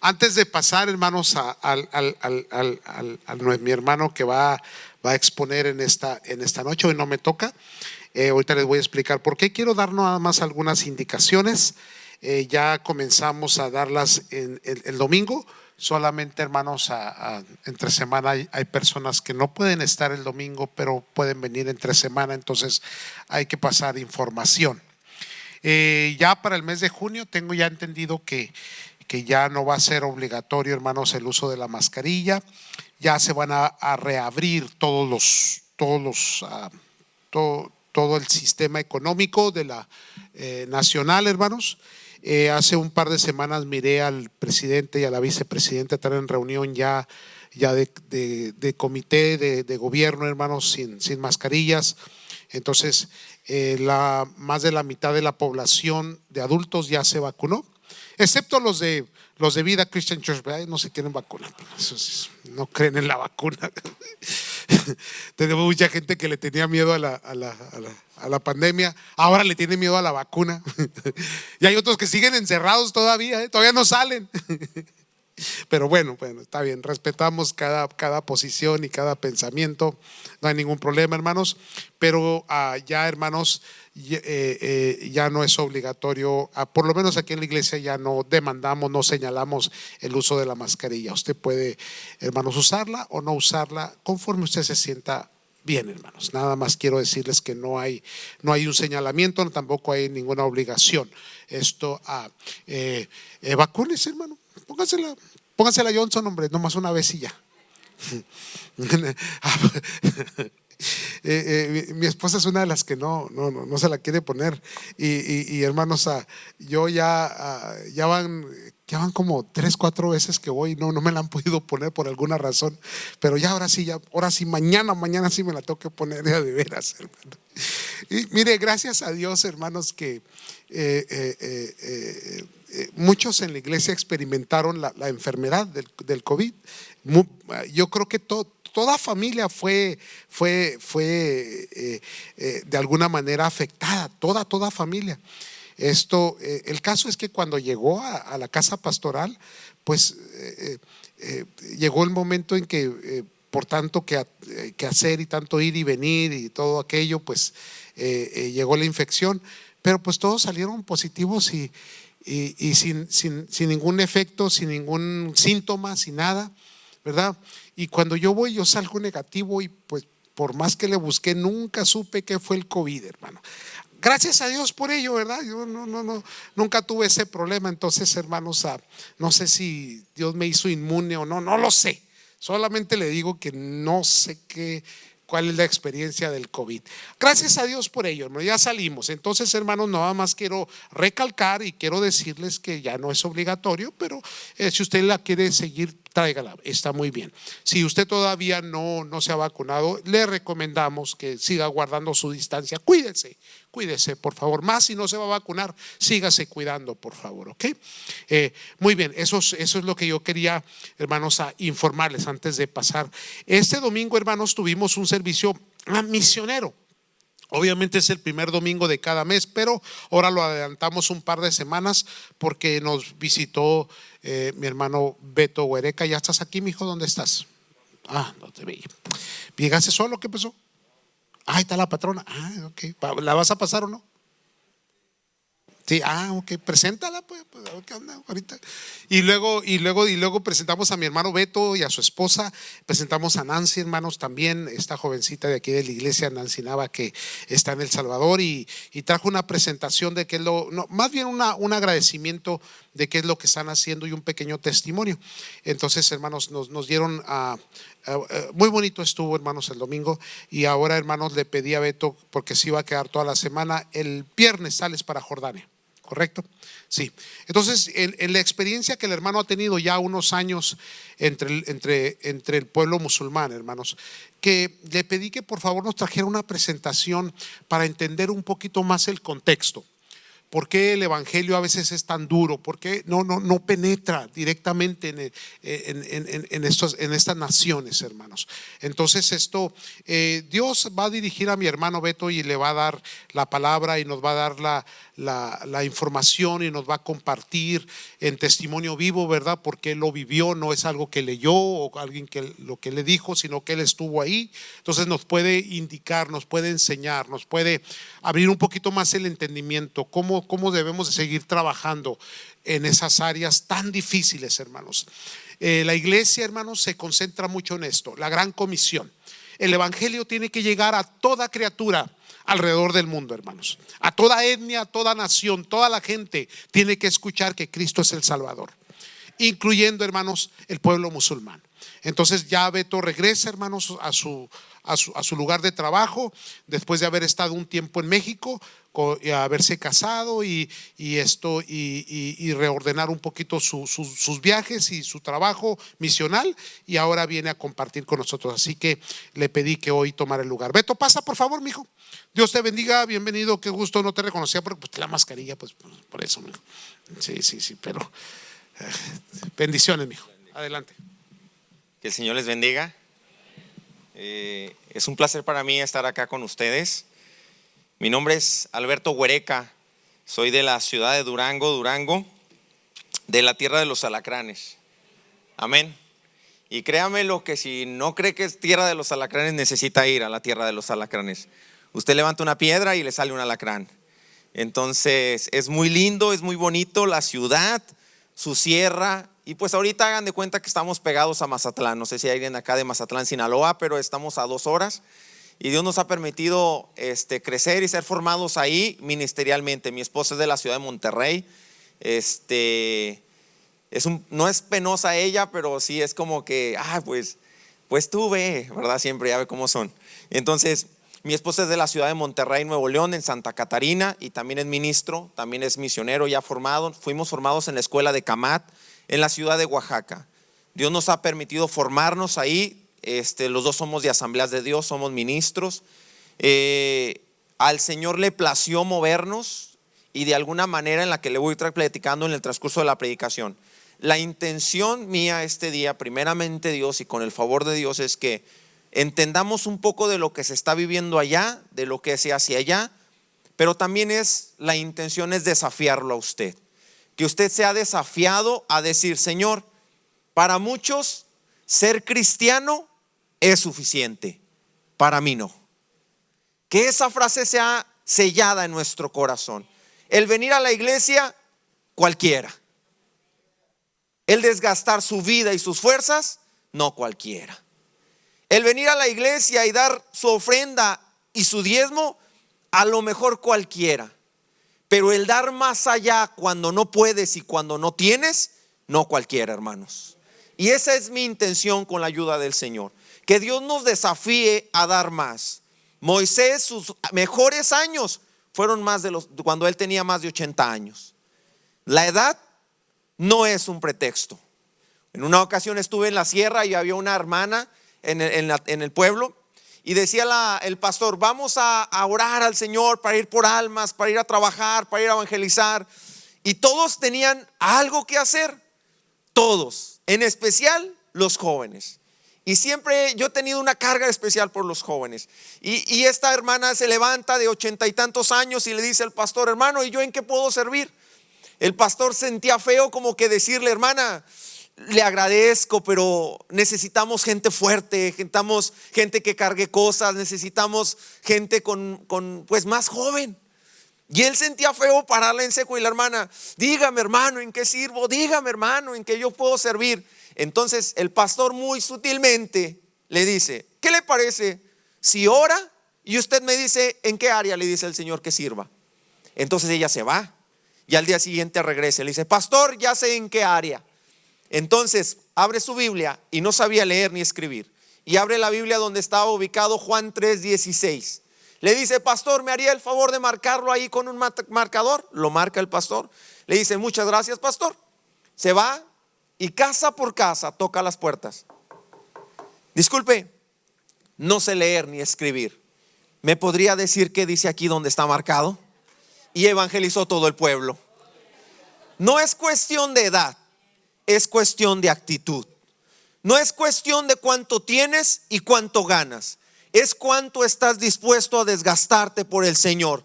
Antes de pasar, hermanos, mi hermano que va a exponer en esta noche, hoy no me toca. Ahorita les voy a explicar por qué. Quiero dar nada más algunas indicaciones. Ya comenzamos a darlas el domingo. Solamente, hermanos, entre semana hay personas que no pueden estar el domingo, pero pueden venir entre semana, entonces hay que pasar información. Ya para el mes de junio tengo ya entendido que ya no va a ser obligatorio, hermanos, el uso de la mascarilla. Ya se van a reabrir todo el sistema económico de la nacional, hermanos. Hace un par de semanas miré al presidente y a la vicepresidenta estar en reunión ya de comité de gobierno, hermanos, sin mascarillas. Entonces, más de la mitad de la población de adultos ya se vacunó, excepto los de Vida Christian Church, no se quieren vacunar, no creen en la vacuna. Tenemos mucha gente que le tenía miedo a la pandemia, ahora le tiene miedo a la vacuna. Y hay otros que siguen encerrados todavía, todavía no salen. Pero bueno, está bien, respetamos cada posición y cada pensamiento, no hay ningún problema, hermanos. Pero ya, hermanos, ya no es obligatorio, por lo menos aquí en la iglesia ya no demandamos, no señalamos el uso de la mascarilla. Usted puede, hermanos, usarla o no usarla conforme usted se sienta bien, hermanos. Nada más quiero decirles que no hay un señalamiento, tampoco hay ninguna obligación. Vacúnese, hermano, póngasela Johnson, hombre, nomás una vez y ya. Mi esposa es una de las que no se la quiere poner y hermanos, yo ya van como 3-4 veces que voy, no me la han podido poner por alguna razón, pero ya ahora sí, mañana sí me la tengo que poner ya de veras, hermano. Y mire, gracias a Dios, hermanos, que muchos en la iglesia experimentaron la enfermedad del COVID. Yo creo que toda familia fue de alguna manera afectada, toda familia. El caso es que cuando llegó a la casa pastoral, pues llegó el momento en que por tanto que hacer y tanto ir y venir y todo aquello, pues llegó la infección, pero pues todos salieron positivos y sin ningún efecto, sin ningún síntoma, sin nada, ¿verdad? Y cuando yo salgo negativo y pues por más que le busqué nunca supe qué fue el COVID, hermano. Gracias a Dios por ello, ¿verdad? Yo nunca tuve ese problema. Entonces, hermanos, no sé si Dios me hizo inmune o no lo sé. Solamente le digo que no sé cuál es la experiencia del COVID. Gracias a Dios por ello, hermano, ya salimos. Entonces, hermanos, nada más quiero recalcar y quiero decirles que ya no es obligatorio, pero si usted la quiere seguir, tráigala, está muy bien. Si usted todavía no se ha vacunado, le recomendamos que siga guardando su distancia. Cuídese, por favor. Más si no se va a vacunar, sígase cuidando, por favor, ¿ok? Muy bien, eso es lo que yo quería, hermanos, a informarles antes de pasar. Este domingo, hermanos, tuvimos un servicio misionero. Obviamente es el primer domingo de cada mes, pero ahora lo adelantamos un par de semanas porque nos visitó mi hermano Beto Huereca. ¿Ya estás aquí, mijo? ¿Dónde estás? No te veía. ¿Llegaste solo? ¿Qué pasó? Ahí está la patrona. Ok. ¿La vas a pasar o no? Sí, ok, preséntala, pues a ver qué onda ahorita. Y luego presentamos a mi hermano Beto y a su esposa. Presentamos a Nancy, hermanos, también, esta jovencita de aquí de la iglesia, Nancy Nava, que está en El Salvador, y trajo una presentación de qué es más bien un agradecimiento de qué es lo que están haciendo y un pequeño testimonio. Entonces, hermanos, nos dieron muy bonito estuvo, hermanos, el domingo. Y ahora, hermanos, le pedí a Beto, porque se iba a quedar toda la semana, el viernes sales para Jordania, ¿correcto? Sí. Entonces, en la experiencia que el hermano ha tenido ya unos años entre el pueblo musulmán, hermanos, que le pedí que por favor nos trajera una presentación para entender un poquito más el contexto. ¿Por qué el evangelio a veces es tan duro? ¿Por qué no penetra directamente en estas naciones, hermanos? Entonces Dios va a dirigir a mi hermano Beto y le va a dar la palabra y nos va a dar la información y nos va a compartir en testimonio vivo, ¿verdad? Porque él lo vivió, no es algo que leyó o alguien que lo que le dijo, sino que él estuvo ahí. Entonces nos puede indicar, nos puede enseñar, nos puede abrir un poquito más el entendimiento, cómo debemos de seguir trabajando en esas áreas tan difíciles, hermanos. La iglesia, hermanos, se concentra mucho en esto, la gran comisión. El evangelio tiene que llegar a toda criatura alrededor del mundo, hermanos. A toda etnia, a toda nación, toda la gente tiene que escuchar que Cristo es el Salvador, incluyendo, hermanos, el pueblo musulmán. Entonces ya Beto regresa, hermanos, a su lugar de trabajo después de haber estado un tiempo en México, haberse casado y reordenar un poquito sus viajes y su trabajo misional, y ahora viene a compartir con nosotros. Así que le pedí que hoy tomara el lugar. Beto, pasa por favor, mijo. Dios te bendiga, bienvenido, qué gusto, no te reconocía porque la mascarilla, pues por eso, mijo. Sí, pero bendiciones, mijo. Adelante. Que el Señor les bendiga. Es un placer para mí estar acá con ustedes. Mi nombre es Alberto Huereca, soy de la ciudad de Durango, de la tierra de los alacranes. Amén. Y créame lo que si no cree que es tierra de los alacranes, necesita ir a la tierra de los alacranes. Usted levanta una piedra y le sale un alacrán. Entonces es muy lindo, es muy bonito la ciudad, su sierra. Y pues ahorita hagan de cuenta que estamos pegados a Mazatlán. No sé si hay alguien acá de Mazatlán, Sinaloa, pero estamos a 2 horas. Y Dios nos ha permitido crecer y ser formados ahí ministerialmente. Mi esposa es de la ciudad de Monterrey. No es penosa ella, pero sí es como que, pues tú ve, ¿verdad? Siempre ya ve cómo son. Entonces, mi esposa es de la ciudad de Monterrey, Nuevo León, en Santa Catarina, y también es ministro, también es misionero ya formado. Fuimos formados en la escuela de Camat, en la ciudad de Oaxaca. Dios nos ha permitido formarnos ahí. Los dos somos de Asambleas de Dios, somos ministros. Al Señor le plació movernos, y de alguna manera en la que le voy a estar platicando en el transcurso de la predicación. La intención mía este día, primeramente Dios y con el favor de Dios, es que entendamos un poco de lo que se está viviendo allá, de lo que se hace allá, pero también la intención es desafiarlo a usted. Que usted sea desafiado a decir: Señor, para muchos ser cristiano es suficiente, para mí no. Que esa frase sea sellada en nuestro corazón. El venir a la iglesia, cualquiera. El desgastar su vida y sus fuerzas, no cualquiera. El venir a la iglesia y dar su ofrenda y su diezmo, a lo mejor cualquiera. Pero el dar más allá cuando no puedes y cuando no tienes, no cualquiera, hermanos. Y esa es mi intención con la ayuda del Señor. Que Dios nos desafíe a dar más. Moisés, sus mejores años fueron cuando él tenía más de 80 años. La edad no es un pretexto. En una ocasión estuve en la sierra y había una hermana en el pueblo, y decía el pastor: vamos a orar al Señor para ir por almas, para ir a trabajar, para ir a evangelizar. Y todos tenían algo que hacer, todos, en especial los jóvenes. Y siempre yo he tenido una carga especial por los jóvenes. Y esta hermana se levanta de 80 y tantos años y le dice al pastor: hermano, ¿y yo en qué puedo servir? El pastor sentía feo como que decirle: hermana, le agradezco, pero necesitamos gente fuerte, necesitamos gente que cargue cosas, necesitamos gente pues más joven. Y él sentía feo pararle en seco, y la hermana: dígame, hermano, ¿en qué sirvo? Dígame, hermano, ¿en qué yo puedo servir? Entonces el pastor muy sutilmente le dice: ¿qué le parece si ora y usted me dice en qué área le dice el Señor que sirva? Entonces ella se va, y al día siguiente regresa y le dice: pastor, ya sé en qué área. Entonces abre su Biblia, y no sabía leer ni escribir, y abre la Biblia donde estaba ubicado Juan 3:16. Le dice: pastor, ¿me haría el favor de marcarlo ahí con un marcador? Lo marca el pastor. Le dice: muchas gracias, pastor. Se va y casa por casa toca las puertas. Disculpe, no sé leer ni escribir, ¿me podría decir qué dice aquí donde está marcado? Y evangelizó todo el pueblo. No es cuestión de edad, es cuestión de actitud. No es cuestión de cuánto tienes y cuánto ganas, es cuánto estás dispuesto a desgastarte por el Señor.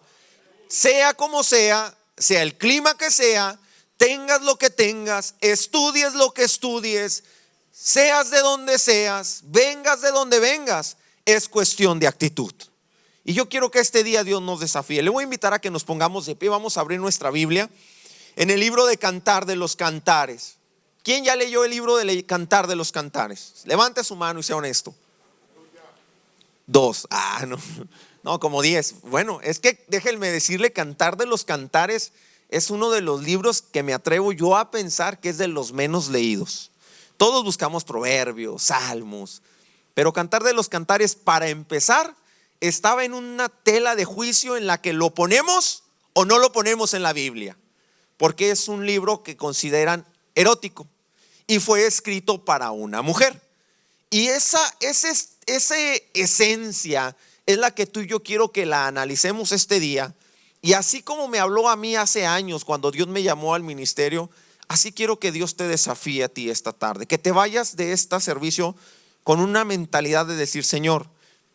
Sea como sea, sea el clima que sea, tengas lo que tengas, estudies lo que estudies, seas de donde seas, vengas de donde vengas, es cuestión de actitud. Y yo quiero que este día Dios nos desafíe. Le voy a invitar a que nos pongamos de pie. Vamos a abrir nuestra Biblia en el libro de Cantar de los Cantares. ¿Quién ya leyó el libro de Cantar de los Cantares? Levante su mano y sea honesto. 2. No, como 10. Bueno, es que déjenme decirle, Cantar de los Cantares es uno de los libros que me atrevo yo a pensar que es de los menos leídos. Todos buscamos proverbios, salmos, pero Cantar de los Cantares, para empezar, estaba en una tela de juicio en la que lo ponemos o no lo ponemos en la Biblia, porque es un libro que consideran erótico y fue escrito para una mujer. Y esa esencia es la que tú y yo quiero que la analicemos este día. Y así como me habló a mí hace años cuando Dios me llamó al ministerio, así quiero que Dios te desafíe a ti esta tarde, que te vayas de este servicio con una mentalidad de decir: Señor,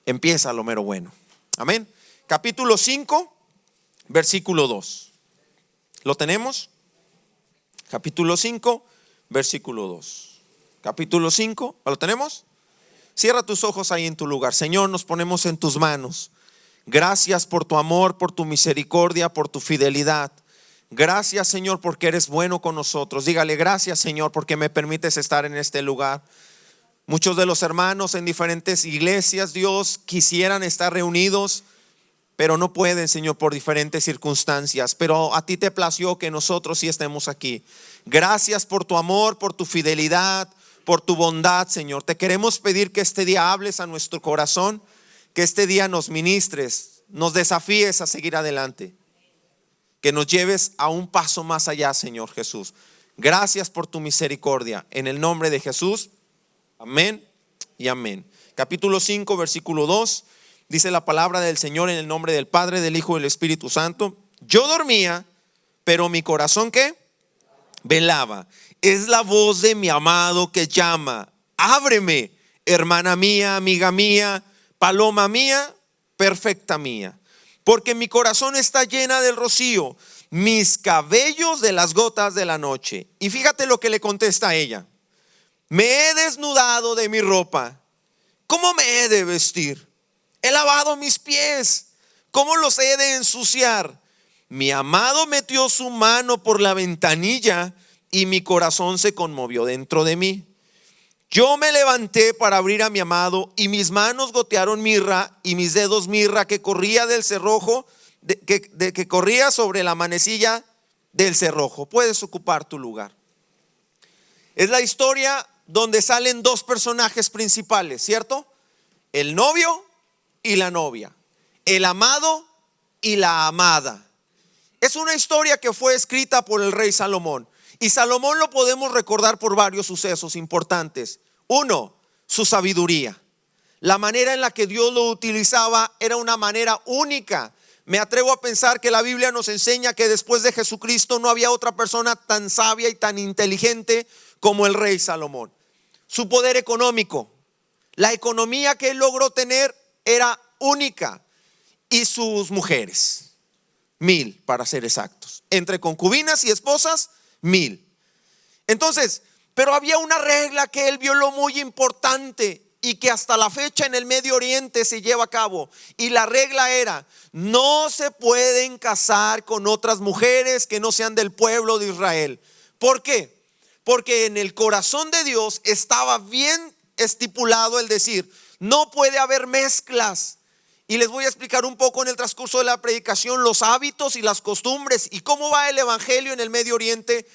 empieza lo mero bueno. Amén. Capítulo 5, versículo 2. ¿Lo tenemos? Capítulo 5, versículo 2. Capítulo 5, ¿lo tenemos? Cierra tus ojos ahí en tu lugar. Señor, nos ponemos en tus manos. Gracias por tu amor, por tu misericordia, por tu fidelidad. Gracias, Señor, porque eres bueno con nosotros. Dígale: gracias, Señor, porque me permites estar en este lugar. Muchos de los hermanos en diferentes iglesias, Dios, quisieran estar reunidos, pero no pueden, Señor, por diferentes circunstancias. Pero a ti te plació que nosotros sí estemos aquí. Gracias por tu amor, por tu fidelidad, por tu bondad, Señor. Te queremos pedir que este día hables a nuestro corazón, que este día nos ministres, nos desafíes a seguir adelante, que nos lleves a un paso más allá, Señor Jesús. Gracias por tu misericordia. En el nombre de Jesús, amén y amén. Capítulo 5, versículo 2, dice la palabra del Señor en el nombre del Padre, del Hijo y del Espíritu Santo. Yo dormía, pero mi corazón, ¿qué? Velaba. Es la voz de mi amado que llama: ábreme, hermana mía, amiga mía, paloma mía, perfecta mía. Porque mi corazón está llena del rocío, mis cabellos de las gotas de la noche. Y fíjate lo que le contesta a ella: me he desnudado de mi ropa, ¿cómo me he de vestir? He lavado mis pies, ¿cómo los he de ensuciar? Mi amado metió su mano por la ventanilla y mi corazón se conmovió dentro de mí. Yo me levanté para abrir a mi amado y mis manos gotearon mirra y mis dedos mirra que corría del cerrojo, que corría sobre la manecilla del cerrojo. Puedes ocupar tu lugar. Es la historia donde salen dos personajes principales, ¿cierto? El novio y la novia, el amado y la amada. Es una historia que fue escrita por el rey Salomón. Y Salomón lo podemos recordar por varios sucesos importantes. Uno, su sabiduría. La manera en la que Dios lo utilizaba era una manera única. Me atrevo a pensar que la Biblia nos enseña que después de Jesucristo no había otra persona tan sabia y tan inteligente como el rey Salomón. Su poder económico, la economía que él logró tener era única. Y sus mujeres, 1000 para ser exactos. Entre concubinas y esposas, 1000. Entonces, pero había una regla que él violó muy importante y que hasta la fecha en el Medio Oriente se lleva a cabo. Y la regla era: no se pueden casar con otras mujeres que no sean del pueblo de Israel. ¿Por qué? Porque en el corazón de Dios estaba bien estipulado el decir: no puede haber mezclas. Y les voy a explicar un poco en el transcurso de la predicación los hábitos y las costumbres y cómo va el evangelio en el Medio Oriente,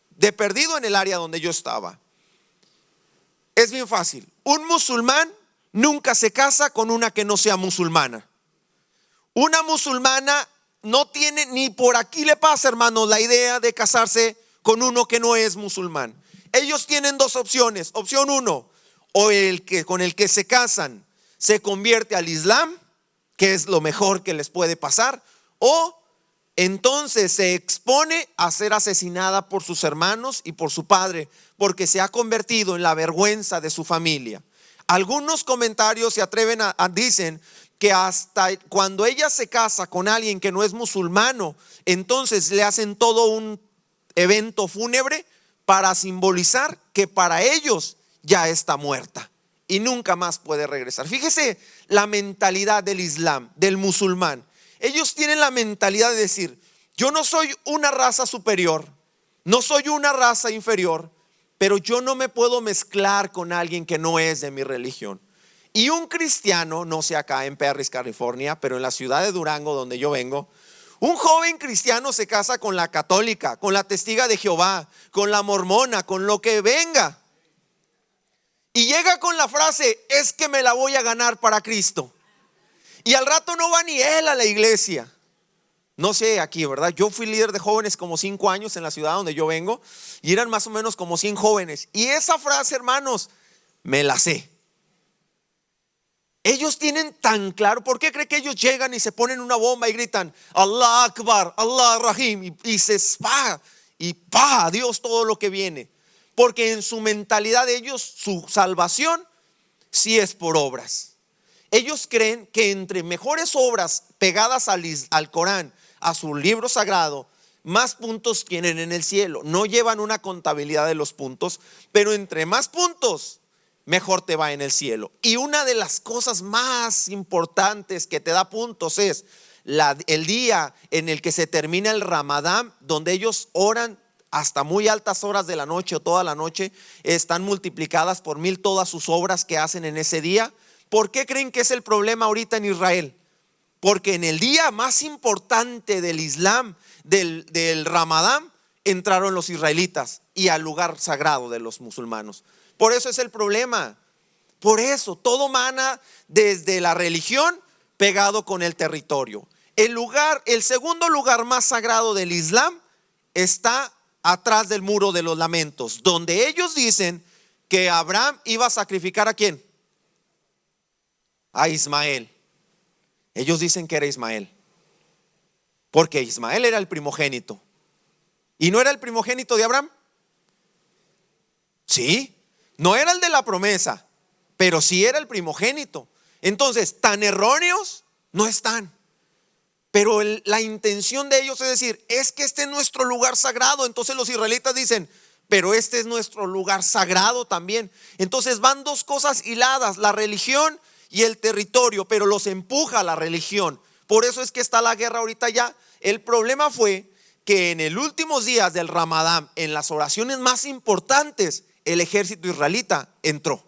de perdido en el área donde yo estaba. Es bien fácil. Un musulmán nunca se casa con una que no sea musulmana. Una musulmana no tiene, ni por aquí le pasa, hermanos, la idea de casarse con uno que no es musulmán. Ellos tienen dos opciones. Opción 1, o el que con el que se casan se convierte al Islam, que es lo mejor que les puede pasar, o entonces se expone a ser asesinada por sus hermanos y por su padre, porque se ha convertido en la vergüenza de su familia. Algunos comentarios se atreven dicen que hasta cuando ella se casa con alguien que no es musulmano, entonces le hacen todo un evento fúnebre para simbolizar que para ellos ya está muerta y nunca más puede regresar. Fíjese la mentalidad del Islam, del musulmán. Ellos tienen la mentalidad de decir: yo no soy una raza superior, no soy una raza inferior, pero yo no me puedo mezclar con alguien que no es de mi religión. Y un cristiano, no sé acá en Perris, California, pero en la ciudad de Durango, donde yo vengo, un joven cristiano se casa con la católica, con la testiga de Jehová, con la mormona, con lo que venga. Y llega con la frase: es que me la voy a ganar para Cristo. Y al rato no va ni él a la iglesia. No sé aquí, ¿verdad? Yo fui líder de jóvenes como 5 años en la ciudad donde yo vengo, y eran más o menos como 100 jóvenes. Y esa frase, hermanos, me la sé. Ellos tienen tan claro. ¿Por qué cree que ellos llegan y se ponen una bomba y gritan Allah Akbar, Allah Rahim, y se pa y pa Dios todo lo que viene? Porque en su mentalidad de ellos, su salvación sí es por obras. Ellos creen que entre mejores obras pegadas al Corán, a su libro sagrado, más puntos tienen en el cielo. No llevan una contabilidad de los puntos, pero entre más puntos, mejor te va en el cielo. Y una de las cosas más importantes que te da puntos es el día en el que se termina el Ramadán, donde ellos oran hasta muy altas horas de la noche o toda la noche. Están multiplicadas por 1000 todas sus obras que hacen en ese día. ¿Por qué creen que es el problema ahorita en Israel? Porque en el día más importante del Islam, del Ramadán, entraron los israelitas y al lugar sagrado de los musulmanos. Por eso es el problema. Por eso todo mana desde la religión pegado con el territorio. El segundo lugar más sagrado del Islam está atrás del muro de los lamentos, donde ellos dicen que Abraham iba a sacrificar ¿a quién? A Ismael. Ellos dicen que era Ismael, porque Ismael era el primogénito. ¿Y no era el primogénito de Abraham? Sí, no era el de la promesa, pero sí era el primogénito. Entonces, tan erróneos no están. Pero la intención de ellos es decir: es que este es nuestro lugar sagrado. Entonces los israelitas dicen: pero este es nuestro lugar sagrado también. Entonces van dos cosas hiladas: la religión y el territorio, pero los empuja la religión. Por eso es que está la guerra ahorita ya. El problema fue que en los últimos días del Ramadán, en las oraciones más importantes, el ejército israelita entró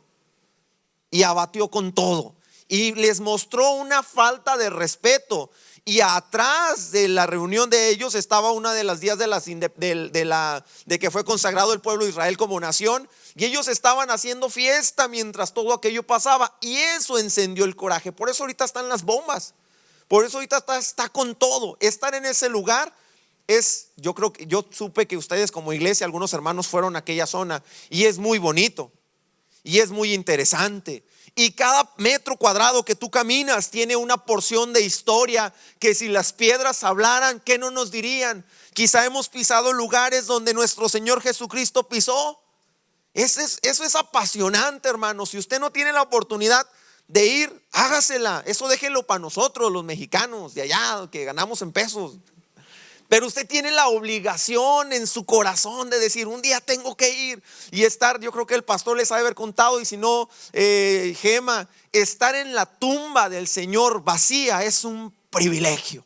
y abatió con todo y les mostró una falta de respeto. Y atrás de la reunión de ellos estaba una de las días de que fue consagrado el pueblo de Israel como nación, y ellos estaban haciendo fiesta mientras todo aquello pasaba, y eso encendió el coraje. Por eso ahorita están las bombas, por eso ahorita está con todo. Estar en ese lugar yo creo que yo supe que ustedes como iglesia, algunos hermanos fueron a aquella zona, y es muy bonito y es muy interesante. Y cada metro cuadrado que tú caminas tiene una porción de historia que si las piedras hablaran, ¿qué no nos dirían? Quizá hemos pisado lugares donde nuestro Señor Jesucristo pisó. Eso es apasionante, hermano. Si usted no tiene la oportunidad de ir, hágasela. Eso déjelo para nosotros, los mexicanos de allá, que ganamos en pesos. Pero usted tiene la obligación en su corazón de decir: un día tengo que ir y estar. Yo creo que el pastor les ha de haber contado, y si no, Gema, estar en la tumba del Señor vacía es un privilegio.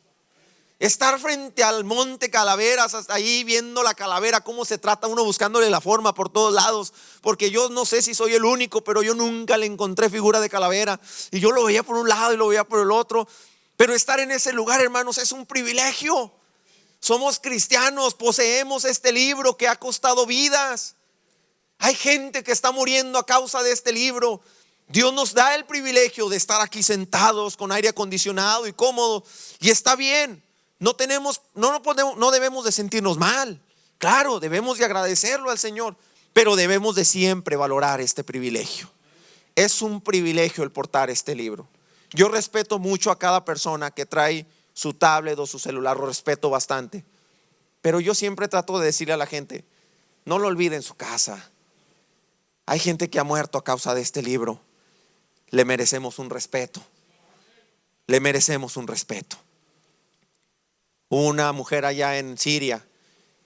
Estar frente al monte Calaveras, hasta ahí viendo la calavera, cómo se trata uno, buscándole la forma por todos lados. Porque yo no sé si soy el único, pero yo nunca le encontré figura de calavera. Y yo lo veía por un lado y lo veía por el otro. Pero estar en ese lugar, hermanos, es un privilegio. Somos cristianos, poseemos este libro que ha costado vidas. Hay gente que está muriendo a causa de este libro. Dios nos da el privilegio de estar aquí sentados con aire acondicionado y cómodo, y está bien. No debemos de sentirnos mal. Claro, debemos de agradecerlo al Señor, pero debemos de siempre valorar este privilegio. Es un privilegio el portar este libro. Yo respeto mucho a cada persona que trae su tablet o su celular, lo respeto bastante, pero yo siempre trato de decirle a la gente: no lo olviden en su casa. Hay gente que ha muerto a causa de este libro. Le merecemos un respeto, le merecemos un respeto. Una mujer allá en Siria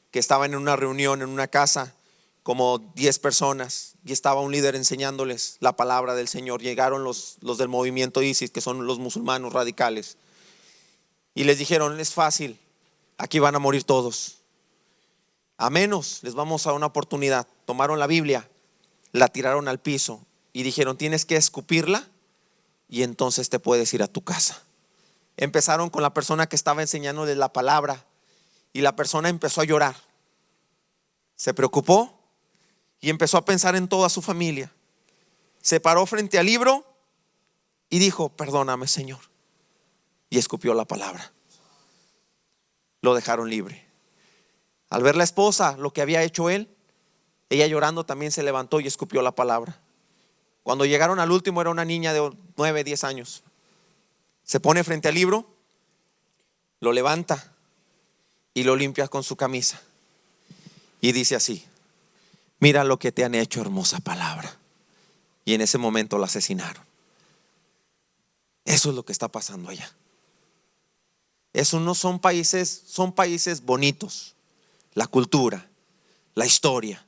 que estaba en una reunión en una casa, como 10 personas, y estaba un líder enseñándoles la palabra del Señor. Llegaron los del movimiento ISIS, que son los musulmanes radicales, y les dijeron: es fácil, aquí van a morir todos, a menos les vamos a dar una oportunidad. Tomaron la Biblia, la tiraron al piso y dijeron: tienes que escupirla y entonces te puedes ir a tu casa. Empezaron con la persona que estaba enseñándoles la palabra, y la persona empezó a llorar, se preocupó y empezó a pensar en toda su familia. Se paró frente al libro y dijo: perdóname, Señor, y escupió la palabra. Lo dejaron libre. Al ver la esposa lo que había hecho él, ella llorando también se levantó y escupió la palabra. Cuando llegaron al último, era una niña de 9, 10 años. Se pone frente al libro, lo levanta y lo limpia con su camisa y dice así: mira lo que te han hecho, hermosa palabra. Y en ese momento la asesinaron. Eso es lo que está pasando allá. Eso no son países, son países bonitos, la cultura, la historia,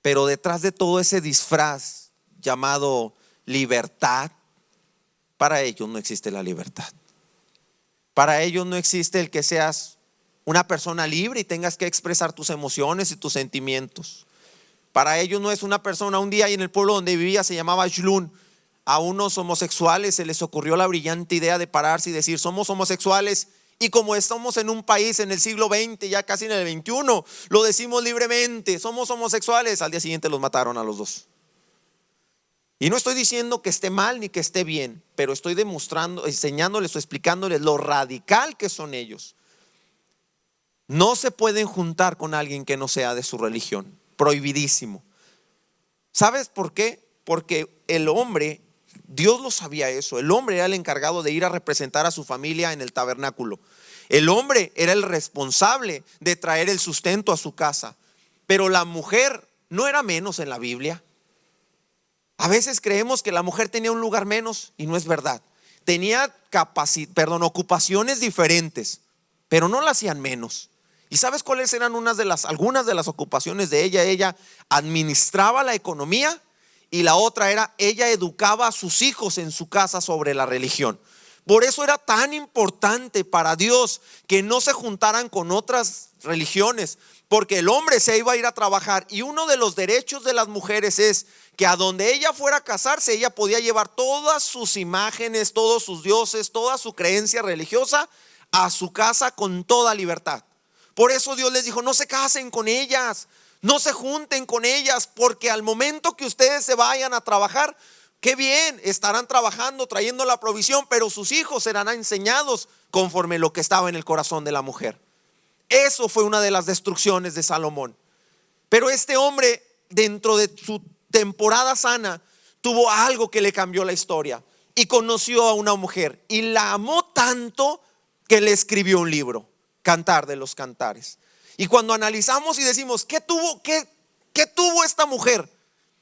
pero detrás de todo ese disfraz llamado libertad, para ellos no existe la libertad. Para ellos no existe el que seas una persona libre y tengas que expresar tus emociones y tus sentimientos. Para ellos no es una persona. Un día ahí en el pueblo donde vivía, se llamaba Shlun, a unos homosexuales se les ocurrió la brillante idea de pararse y decir: somos homosexuales, y como estamos en un país en el siglo XX, ya casi en el XXI, lo decimos libremente, somos homosexuales. Al día siguiente los mataron a los dos. Y no estoy diciendo que esté mal ni que esté bien, pero estoy demostrando, enseñándoles o explicándoles lo radical que son ellos. No se pueden juntar con alguien que no sea de su religión. Prohibidísimo. ¿Sabes por qué? Porque el hombre, Dios lo sabía eso, el hombre era el encargado de ir a representar a su familia en el tabernáculo. El hombre era el responsable de traer el sustento a su casa. Pero la mujer no era menos en la Biblia. A veces creemos que la mujer tenía un lugar menos y no es verdad. Tenía ocupaciones diferentes, pero no la hacían menos. ¿Y sabes cuáles eran algunas de las ocupaciones de ella? Ella administraba la economía, y la otra era: ella educaba a sus hijos en su casa sobre la religión. Por eso era tan importante para Dios que no se juntaran con otras religiones, porque el hombre se iba a ir a trabajar, y uno de los derechos de las mujeres es que a donde ella fuera a casarse, ella podía llevar todas sus imágenes, todos sus dioses, toda su creencia religiosa a su casa con toda libertad. Por eso Dios les dijo: no se casen con ellas, no se junten con ellas, porque al momento que ustedes se vayan a trabajar, qué bien, estarán trabajando, trayendo la provisión, pero sus hijos serán enseñados conforme lo que estaba en el corazón de la mujer. Eso fue una de las destrucciones de Salomón. Pero este hombre, dentro de su temporada sana, tuvo algo que le cambió la historia, y conoció a una mujer y la amó tanto que le escribió un libro, Cantar de los Cantares. Y cuando analizamos y decimos: ¿qué tuvo esta mujer?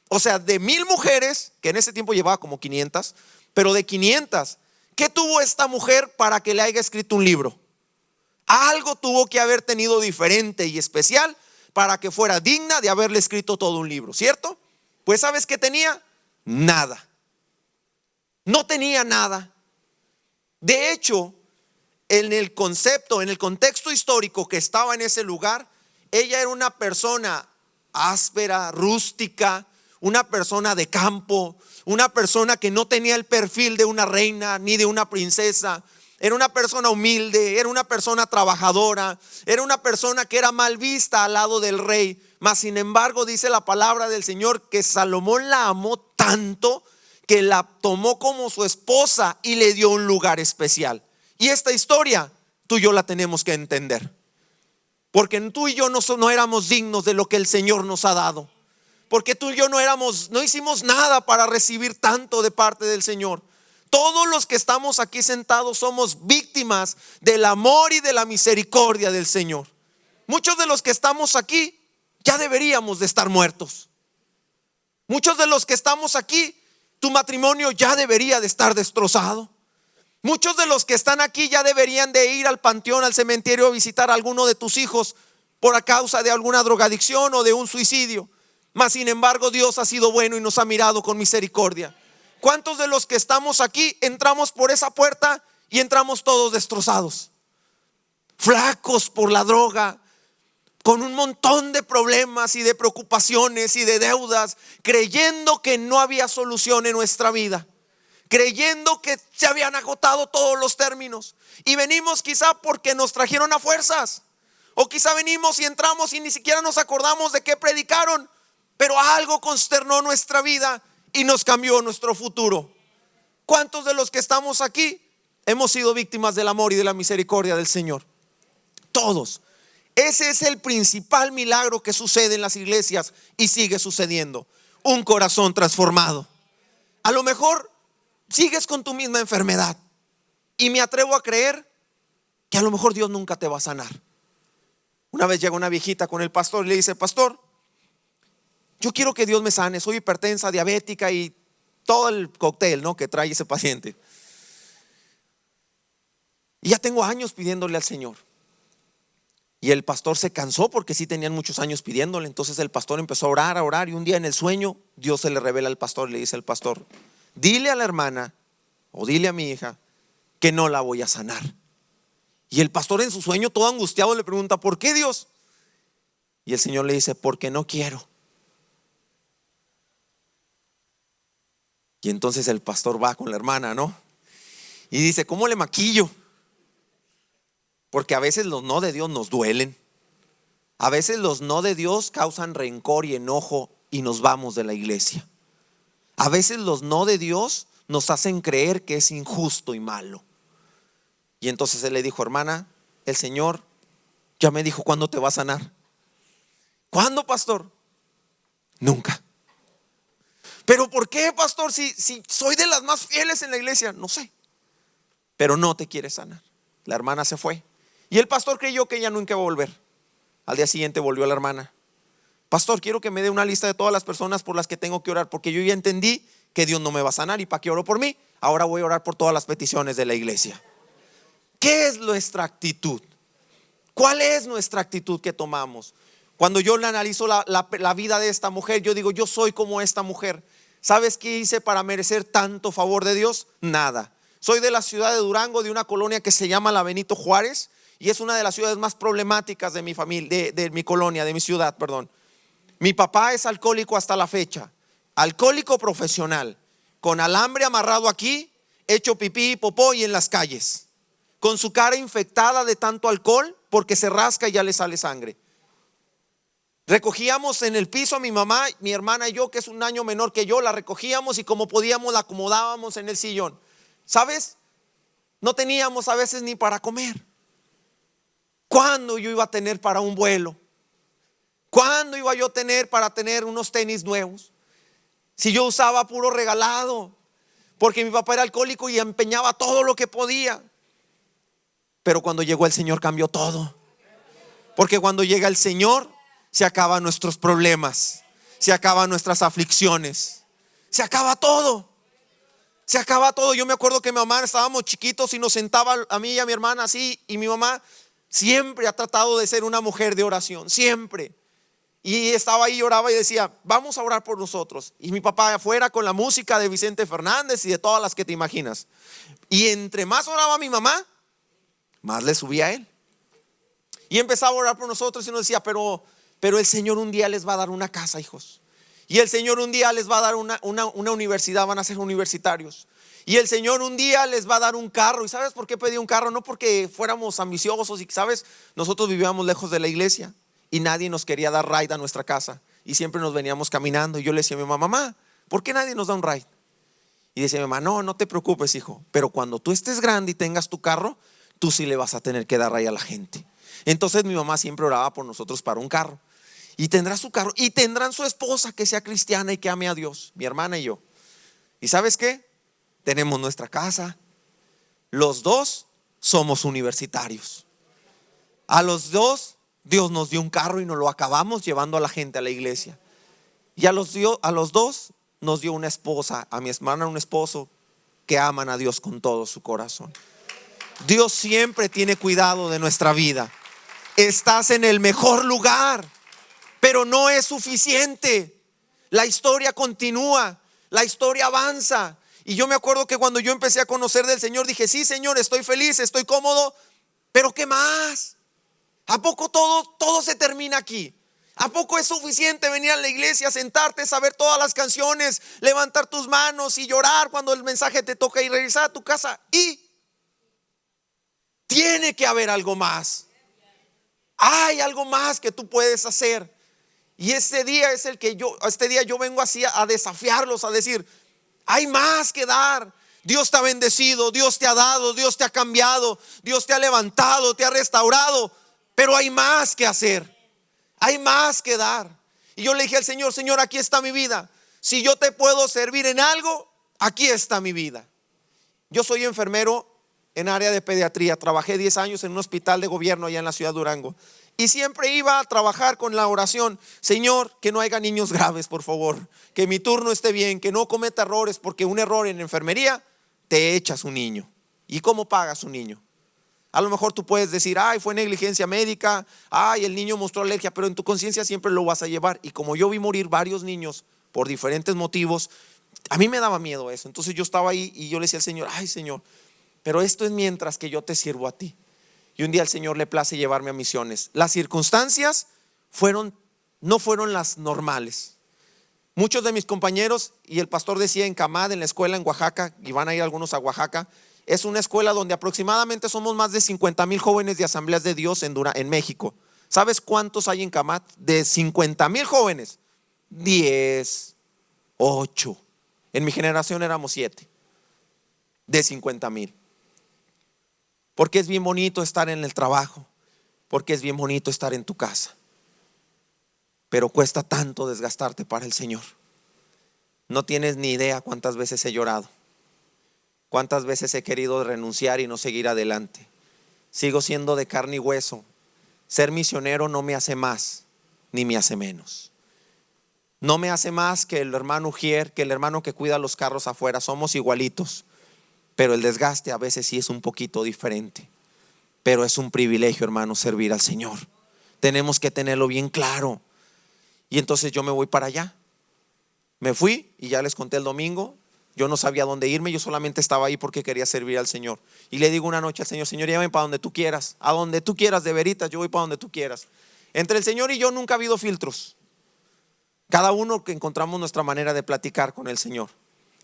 O sea, de 1000 mujeres, que en ese tiempo llevaba como 500, pero de 500, ¿qué tuvo esta mujer para que le haya escrito un libro? Algo tuvo que haber tenido diferente y especial para que fuera digna de haberle escrito todo un libro, ¿cierto? Pues ¿sabes qué tenía? Nada. No tenía nada. De hecho, en el contexto histórico que estaba en ese lugar, ella era una persona áspera, rústica, una persona de campo, una persona que no tenía el perfil de una reina ni de una princesa. Era una persona humilde, era una persona trabajadora, era una persona que era mal vista al lado del rey. Mas sin embargo, dice la palabra del Señor que Salomón la amó tanto que la tomó como su esposa y le dio un lugar especial. Y esta historia tú y yo la tenemos que entender, porque tú y yo no éramos dignos de lo que el Señor nos ha dado, porque tú y yo no hicimos nada para recibir tanto de parte del Señor. Todos los que estamos aquí sentados somos víctimas del amor y de la misericordia del Señor. Muchos de los que estamos aquí ya deberíamos de estar muertos. Muchos de los que estamos aquí, tu matrimonio ya debería de estar destrozado. Muchos de los que están aquí ya deberían de ir al panteón, al cementerio, a visitar a alguno de tus hijos por a causa de alguna drogadicción o de un suicidio. Mas sin embargo Dios ha sido bueno y nos ha mirado con misericordia. ¿Cuántos de los que estamos aquí entramos por esa puerta y entramos todos destrozados? Flacos por la droga, con un montón de problemas y de preocupaciones y de deudas, creyendo que no había solución en nuestra vida, creyendo que se habían agotado todos los términos. Y venimos quizá porque nos trajeron a fuerzas, o quizá venimos y entramos y ni siquiera nos acordamos de qué predicaron, pero algo consternó nuestra vida y nos cambió nuestro futuro. ¿Cuántos de los que estamos aquí hemos sido víctimas del amor y de la misericordia del Señor? Todos. Ese es el principal milagro que sucede en las iglesias y sigue sucediendo. Un corazón transformado. A lo mejor sigues con tu misma enfermedad y me atrevo a creer que a lo mejor Dios nunca te va a sanar. Una vez llega una viejita con el pastor y le dice: pastor, yo quiero que Dios me sane, soy hipertensa, diabética y todo el cóctel, ¿no?, que trae ese paciente. Y ya tengo años pidiéndole al Señor. Y el pastor se cansó porque sí tenían muchos años pidiéndole. Entonces el pastor empezó a orar y un día en el sueño Dios se le revela al pastor y le dice al pastor: dile a la hermana o dile a mi hija que no la voy a sanar. Y el pastor en su sueño todo angustiado le pregunta: ¿por qué, Dios? Y el Señor le dice: porque no quiero. Y entonces el pastor va con la hermana, ¿no? Y dice: ¿cómo le maquillo? Porque a veces los no de Dios nos duelen. A veces los no de Dios causan rencor y enojo y nos vamos de la iglesia. A veces los no de Dios nos hacen creer que es injusto y malo. Y entonces él le dijo: hermana, el Señor ya me dijo cuándo te va a sanar. ¿Cuándo, pastor? Nunca. ¿Pero por qué, pastor? Si soy de las más fieles en la iglesia. No sé, pero no te quiere sanar. La hermana se fue y el pastor creyó que ella nunca iba a volver. Al día siguiente volvió la hermana: pastor, quiero que me dé una lista de todas las personas por las que tengo que orar, porque yo ya entendí que Dios no me va a sanar. ¿Y para qué oro por mí? Ahora voy a orar por todas las peticiones de la iglesia. ¿Qué es nuestra actitud? ¿Cuál es nuestra actitud que tomamos? Cuando yo le analizo la vida de esta mujer, yo digo: yo soy como esta mujer. ¿Sabes qué hice para merecer tanto favor de Dios? Nada. Soy de la ciudad de Durango, de una colonia que se llama la Benito Juárez, y es una de las ciudades más problemáticas de mi familia, de mi colonia, de mi ciudad, perdón. Mi papá es alcohólico hasta la fecha, alcohólico profesional, con alambre amarrado aquí, hecho pipí y popó y en las calles, con su cara infectada de tanto alcohol porque se rasca y ya le sale sangre. Recogíamos en el piso a mi mamá, mi hermana y yo, que es un año menor que yo, la recogíamos y como podíamos la acomodábamos en el sillón. ¿Sabes? No teníamos a veces ni para comer. ¿Cuándo yo iba a tener para un vuelo? ¿Cuándo iba yo a tener para tener unos tenis nuevos? Si yo usaba puro regalado, porque mi papá era alcohólico y empeñaba todo lo que podía. Pero cuando llegó el Señor cambió todo. Porque cuando llega el Señor se acaban nuestros problemas, se acaban nuestras aflicciones, se acaba todo. Se acaba todo. Yo me acuerdo que mi mamá, estábamos chiquitos y nos sentaba a mí y a mi hermana así, y mi mamá siempre ha tratado de ser una mujer de oración, siempre. Y estaba ahí, oraba y decía: vamos a orar por nosotros. Y mi papá afuera con la música de Vicente Fernández y de todas las que te imaginas. Y entre más oraba mi mamá, más le subía a él. Y empezaba a orar por nosotros y nos decía: pero el Señor un día les va a dar una casa, hijos. Y el Señor un día les va a dar una universidad, van a ser universitarios. Y el Señor un día les va a dar un carro. ¿Y sabes por qué pedí un carro? No porque fuéramos ambiciosos. Y sabes, nosotros vivíamos lejos de la iglesia y nadie nos quería dar ride a nuestra casa. Y siempre nos veníamos caminando. Y yo le decía a mi mamá: mamá, ¿por qué nadie nos da un ride? Y decía mi mamá: no te preocupes, hijo, pero cuando tú estés grande y tengas tu carro, tú sí le vas a tener que dar ride a la gente. Entonces mi mamá siempre oraba por nosotros para un carro. Y tendrá su carro y tendrán su esposa que sea cristiana y que ame a Dios, mi hermana y yo. ¿Y sabes qué? Tenemos nuestra casa. Los dos somos universitarios. A los dos Dios nos dio un carro y nos lo acabamos llevando a la gente a la iglesia. Y a los dos nos dio una esposa, a mi hermana un esposo que aman a Dios con todo su corazón. Dios siempre tiene cuidado de nuestra vida. Estás en el mejor lugar, pero no es suficiente. La historia continúa, la historia avanza. Y yo me acuerdo que cuando yo empecé a conocer del Señor, dije, sí, Señor, estoy feliz, estoy cómodo, pero ¿qué más? ¿A poco todo se termina aquí? ¿A poco es suficiente venir a la iglesia, sentarte, saber todas las canciones, levantar tus manos y llorar cuando el mensaje te toca y regresar a tu casa? Y tiene que haber algo más. Hay algo más que tú puedes hacer. Y este día es este día yo vengo así a desafiarlos, a decir, hay más que dar. Dios te ha bendecido, Dios te ha dado, Dios te ha cambiado, Dios te ha levantado, te ha restaurado, pero hay más que hacer, hay más que dar. Y yo le dije al Señor, Señor, aquí está mi vida. Si yo te puedo servir en algo, aquí está mi vida. Yo soy enfermero en área de pediatría, trabajé 10 años en un hospital de gobierno allá en la ciudad de Durango. Y siempre iba a trabajar con la oración, Señor, que no haya niños graves, por favor, que mi turno esté bien, que no cometa errores, porque un error en enfermería te echas un niño. ¿Y cómo pagas un niño? A lo mejor tú puedes decir, ay, fue negligencia médica, ay, el niño mostró alergia, pero en tu conciencia siempre lo vas a llevar. Y como yo vi morir varios niños por diferentes motivos, a mí me daba miedo eso. Entonces yo estaba ahí y yo le decía al Señor, ay, Señor, pero esto es mientras que yo te sirvo a ti. Y un día al Señor le place llevarme a misiones. Las circunstancias no fueron las normales. Muchos de mis compañeros, y el pastor decía en Camad, en la escuela en Oaxaca, y van a ir algunos a Oaxaca, es una escuela donde aproximadamente somos más de 50,000 jóvenes de Asambleas de Dios en México. ¿Sabes cuántos hay en Camad? De 50,000 jóvenes, 10, 8. En mi generación éramos 7 de 50,000. Porque es bien bonito estar en el trabajo, porque es bien bonito estar en tu casa, pero cuesta tanto desgastarte para el Señor. No tienes ni idea cuántas veces he llorado, cuántas veces he querido renunciar y no seguir adelante. Sigo siendo de carne y hueso. Ser misionero no me hace más ni me hace menos. No me hace más que el hermano Ujier, que el hermano que cuida los carros afuera. Somos igualitos. Pero el desgaste a veces sí es un poquito diferente. Pero es un privilegio, hermano, servir al Señor. Tenemos que tenerlo bien claro. Y entonces yo me voy para allá. Me fui y ya les conté el domingo. Yo no sabía dónde irme, yo solamente estaba ahí porque quería servir al Señor. Y le digo una noche al Señor, Señor, llévame para donde tú quieras. A donde tú quieras, de veritas, yo voy para donde tú quieras. Entre el Señor y yo nunca ha habido filtros. Cada uno que encontramos nuestra manera de platicar con el Señor.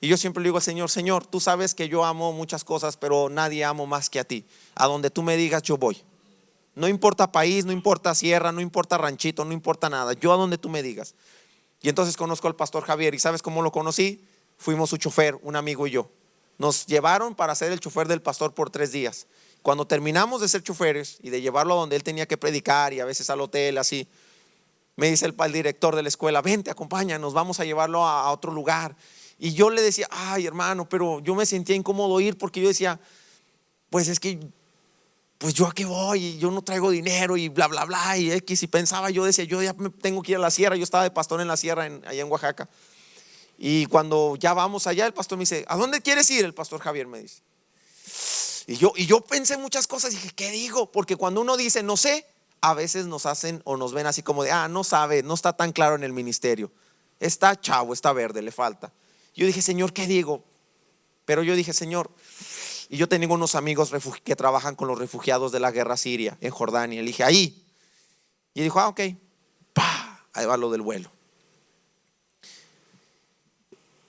Y yo siempre le digo al Señor, Señor, tú sabes que yo amo muchas cosas, pero nadie amo más que a ti. A donde tú me digas yo voy. No importa país, no importa sierra, no importa ranchito, no importa nada. Yo a donde tú me digas. Y entonces conozco al pastor Javier. ¿Y sabes cómo lo conocí? Fuimos su chofer, un amigo y yo. Nos llevaron para ser el chofer del pastor por 3 días. Cuando terminamos de ser choferes y de llevarlo a donde él tenía que predicar y a veces al hotel así, me dice el director de la escuela, vente, acompáñanos, vamos a llevarlo a otro lugar. Y yo le decía, ay hermano, pero yo me sentía incómodo ir porque yo decía, pues es que, pues yo a qué voy, y yo no traigo dinero y bla, bla, bla, y X. Y pensaba, yo decía, yo ya me tengo que ir a la sierra. Yo estaba de pastor en la sierra allá en Oaxaca. Y cuando ya vamos allá, el pastor me dice, ¿a dónde quieres ir? El pastor Javier me dice. Y yo pensé muchas cosas y dije, ¿qué digo? Porque cuando uno dice, no sé, a veces nos hacen o nos ven así como de, no sabe, no está tan claro en el ministerio. Está chavo, está verde, le falta. Yo dije, Señor, ¿qué digo? Pero yo dije, Señor, y yo tengo unos amigos que trabajan con los refugiados de la guerra siria en Jordania. Le dije, ahí. Y dijo, ok, ahí va lo del vuelo.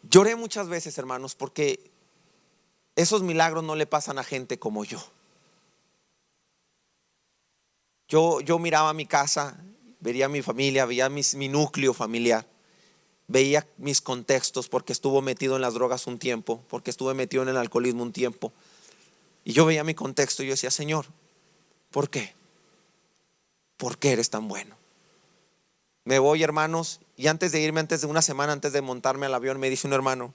Lloré muchas veces, hermanos, porque esos milagros no le pasan a gente como yo. Yo miraba mi casa, veía mi familia, veía mi núcleo familiar. Veía mis contextos porque estuve metido en las drogas un tiempo, porque estuve metido en el alcoholismo un tiempo. Y yo veía mi contexto y yo decía, Señor, ¿por qué? ¿Por qué eres tan bueno? Me voy, hermanos, y antes de irme, antes de una semana, antes de montarme al avión, me dice un hermano,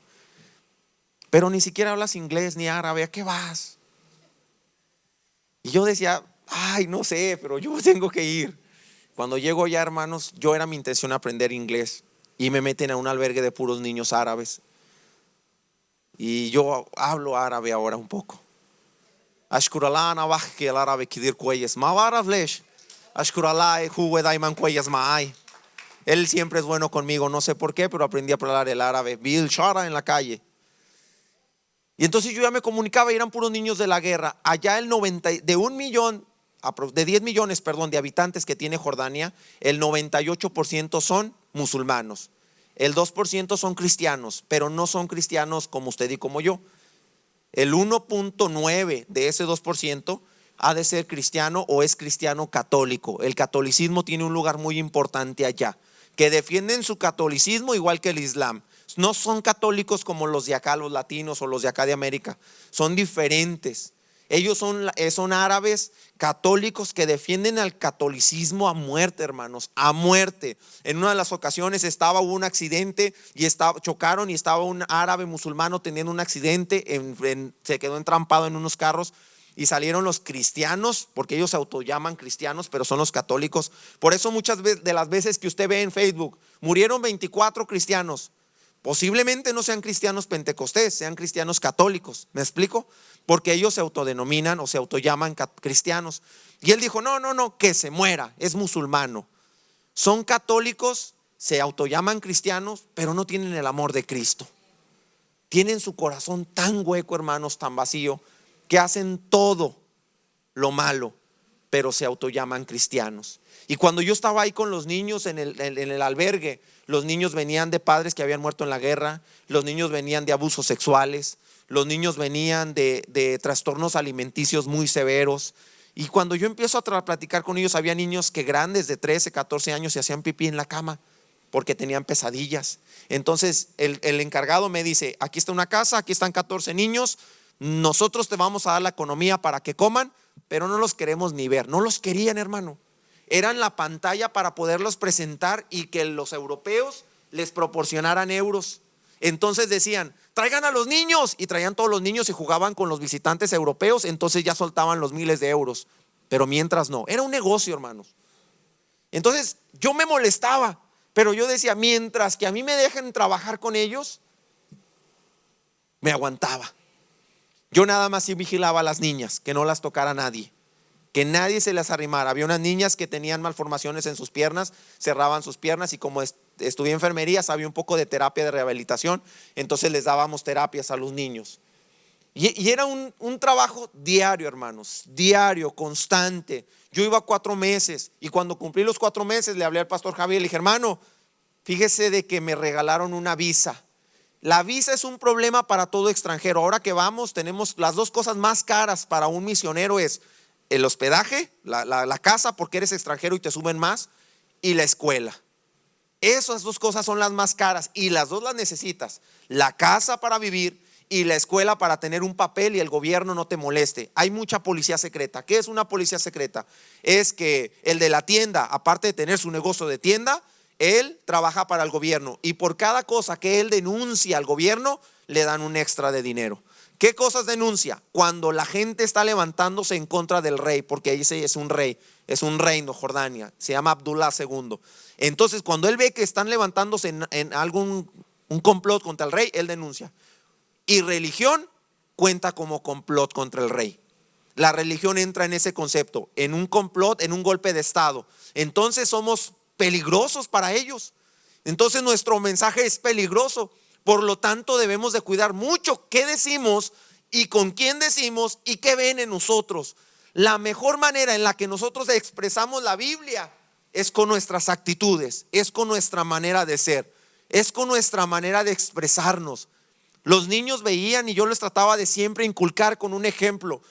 pero ni siquiera hablas inglés ni árabe, ¿a qué vas? Y yo decía, ay, no sé, pero yo tengo que ir. Cuando llego ya, hermanos, yo era mi intención aprender inglés. Y me meten a un albergue de puros niños árabes. Y yo hablo árabe ahora un poco. Ashkurallah ana bajke el árabe kidir cuellas. Ma baravlesh. Ashkurallah juwe daiman cuellas maay. Él siempre es bueno conmigo, no sé por qué, pero aprendí a hablar el árabe. Vi el shara en la calle. Y entonces yo ya me comunicaba y eran puros niños de la guerra. Allá el 90, de 1 millón, de 10 millones, perdón, de habitantes que tiene Jordania, el 98% son musulmanos. El 2% son cristianos, pero no son cristianos como usted y como yo. El 1.9 de ese 2% ha de ser cristiano o es cristiano católico. El catolicismo tiene un lugar muy importante allá, que defienden su catolicismo igual que el Islam. No son católicos como los de acá, los latinos o los de acá de América. Son diferentes. Ellos son árabes católicos que defienden al catolicismo a muerte, hermanos, a muerte. En una de las ocasiones hubo un accidente y chocaron y estaba un árabe musulmano teniendo un accidente, se quedó entrampado en unos carros y salieron los cristianos, porque ellos se autollaman cristianos, pero son los católicos. Por eso muchas de las veces que usted ve en Facebook, murieron 24 cristianos. Posiblemente no sean cristianos pentecostés, sean cristianos católicos. ¿Me explico? Porque ellos se autodenominan o se autollaman cristianos. Y él dijo, no, que se muera, es musulmano. Son católicos, se autollaman cristianos, pero no tienen el amor de Cristo. Tienen su corazón tan hueco, hermanos, tan vacío, que hacen todo lo malo, pero se autollaman cristianos. Y cuando yo estaba ahí con los niños en el albergue, los niños venían de padres que habían muerto en la guerra, los niños venían de abusos sexuales, los niños venían de trastornos alimenticios muy severos. Y cuando yo empiezo a platicar con ellos, había niños que grandes de 13, 14 años se hacían pipí en la cama porque tenían pesadillas. Entonces el encargado me dice, aquí está una casa, aquí están 14 niños, nosotros te vamos a dar la economía para que coman, pero no los queremos ni ver. No los querían, hermano. Eran la pantalla para poderlos presentar y que los europeos les proporcionaran euros. Entonces decían, traigan a los niños, y traían todos los niños y jugaban con los visitantes europeos. Entonces ya soltaban los miles de euros, pero mientras no, era un negocio, hermanos. Entonces yo me molestaba, pero yo decía, mientras que a mí me dejen trabajar con ellos, me aguantaba. Yo nada más sí vigilaba a las niñas, que no las tocara nadie, que nadie se las arrimara. Había unas niñas que tenían malformaciones en sus piernas, cerraban sus piernas, y como estudié enfermería, sabía un poco de terapia de rehabilitación, entonces les dábamos terapias a los niños. Y era un trabajo diario, hermanos, diario, constante. Yo iba 4 meses, y cuando cumplí los 4 meses le hablé al pastor Javier y le dije, hermano, fíjese de que me regalaron una visa. La visa es un problema para todo extranjero. Ahora que vamos, tenemos las 2 cosas más caras para un misionero: es el hospedaje, la casa, porque eres extranjero y te suben más, y la escuela. Esas 2 cosas son las más caras, y las 2 las necesitas: la casa para vivir y la escuela para tener un papel y el gobierno no te moleste. Hay mucha policía secreta. ¿Qué es una policía secreta? Es que el de la tienda, aparte de tener su negocio de tienda, él trabaja para el gobierno, y por cada cosa que él denuncia al gobierno le dan un extra de dinero. ¿Qué cosas denuncia? Cuando la gente está levantándose en contra del rey, porque ese es un rey, es un reino, Jordania, se llama Abdullah II. Entonces cuando él ve que están levantándose en algún complot contra el rey, él denuncia. Y religión cuenta como complot contra el rey. La religión entra en ese concepto, en un complot, en un golpe de estado. Entonces somos peligrosos para ellos. Entonces nuestro mensaje es peligroso. Por lo tanto debemos de cuidar mucho qué decimos y con quién decimos y qué ven en nosotros. La mejor manera en la que nosotros expresamos la Biblia es con nuestras actitudes, es con nuestra manera de ser, es con nuestra manera de expresarnos. Los niños veían y yo les trataba de siempre inculcar con un ejemplo.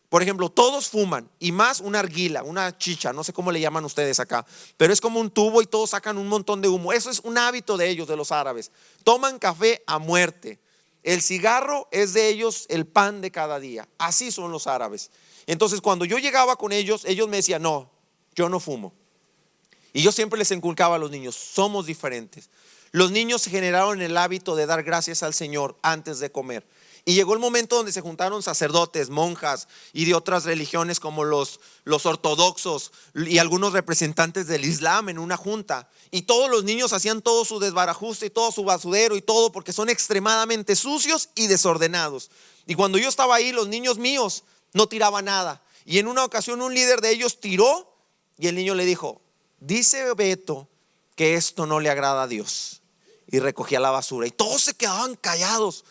Por ejemplo, todos fuman, y más una arguila, una chicha, no sé cómo le llaman ustedes acá, pero es como un tubo y todos sacan un montón de humo. Eso es un hábito de ellos, de los árabes. Toman café a muerte. El cigarro es de ellos el pan de cada día. Así son los árabes. Entonces cuando yo llegaba con ellos, ellos me decían, no, yo no fumo. Y yo siempre les inculcaba a los niños, somos diferentes. Los niños generaron el hábito de dar gracias al Señor antes de comer. Y llegó el momento donde se juntaron sacerdotes, monjas y de otras religiones como los ortodoxos y algunos representantes del Islam en una junta. Y todos los niños hacían todo su desbarajuste y todo su basurero y todo porque son extremadamente sucios y desordenados. Y cuando yo estaba ahí, los niños míos no tiraban nada. Y en una ocasión un líder de ellos tiró y el niño le dijo: dice Beto que esto no le agrada a Dios. Y recogía la basura y todos se quedaban callados.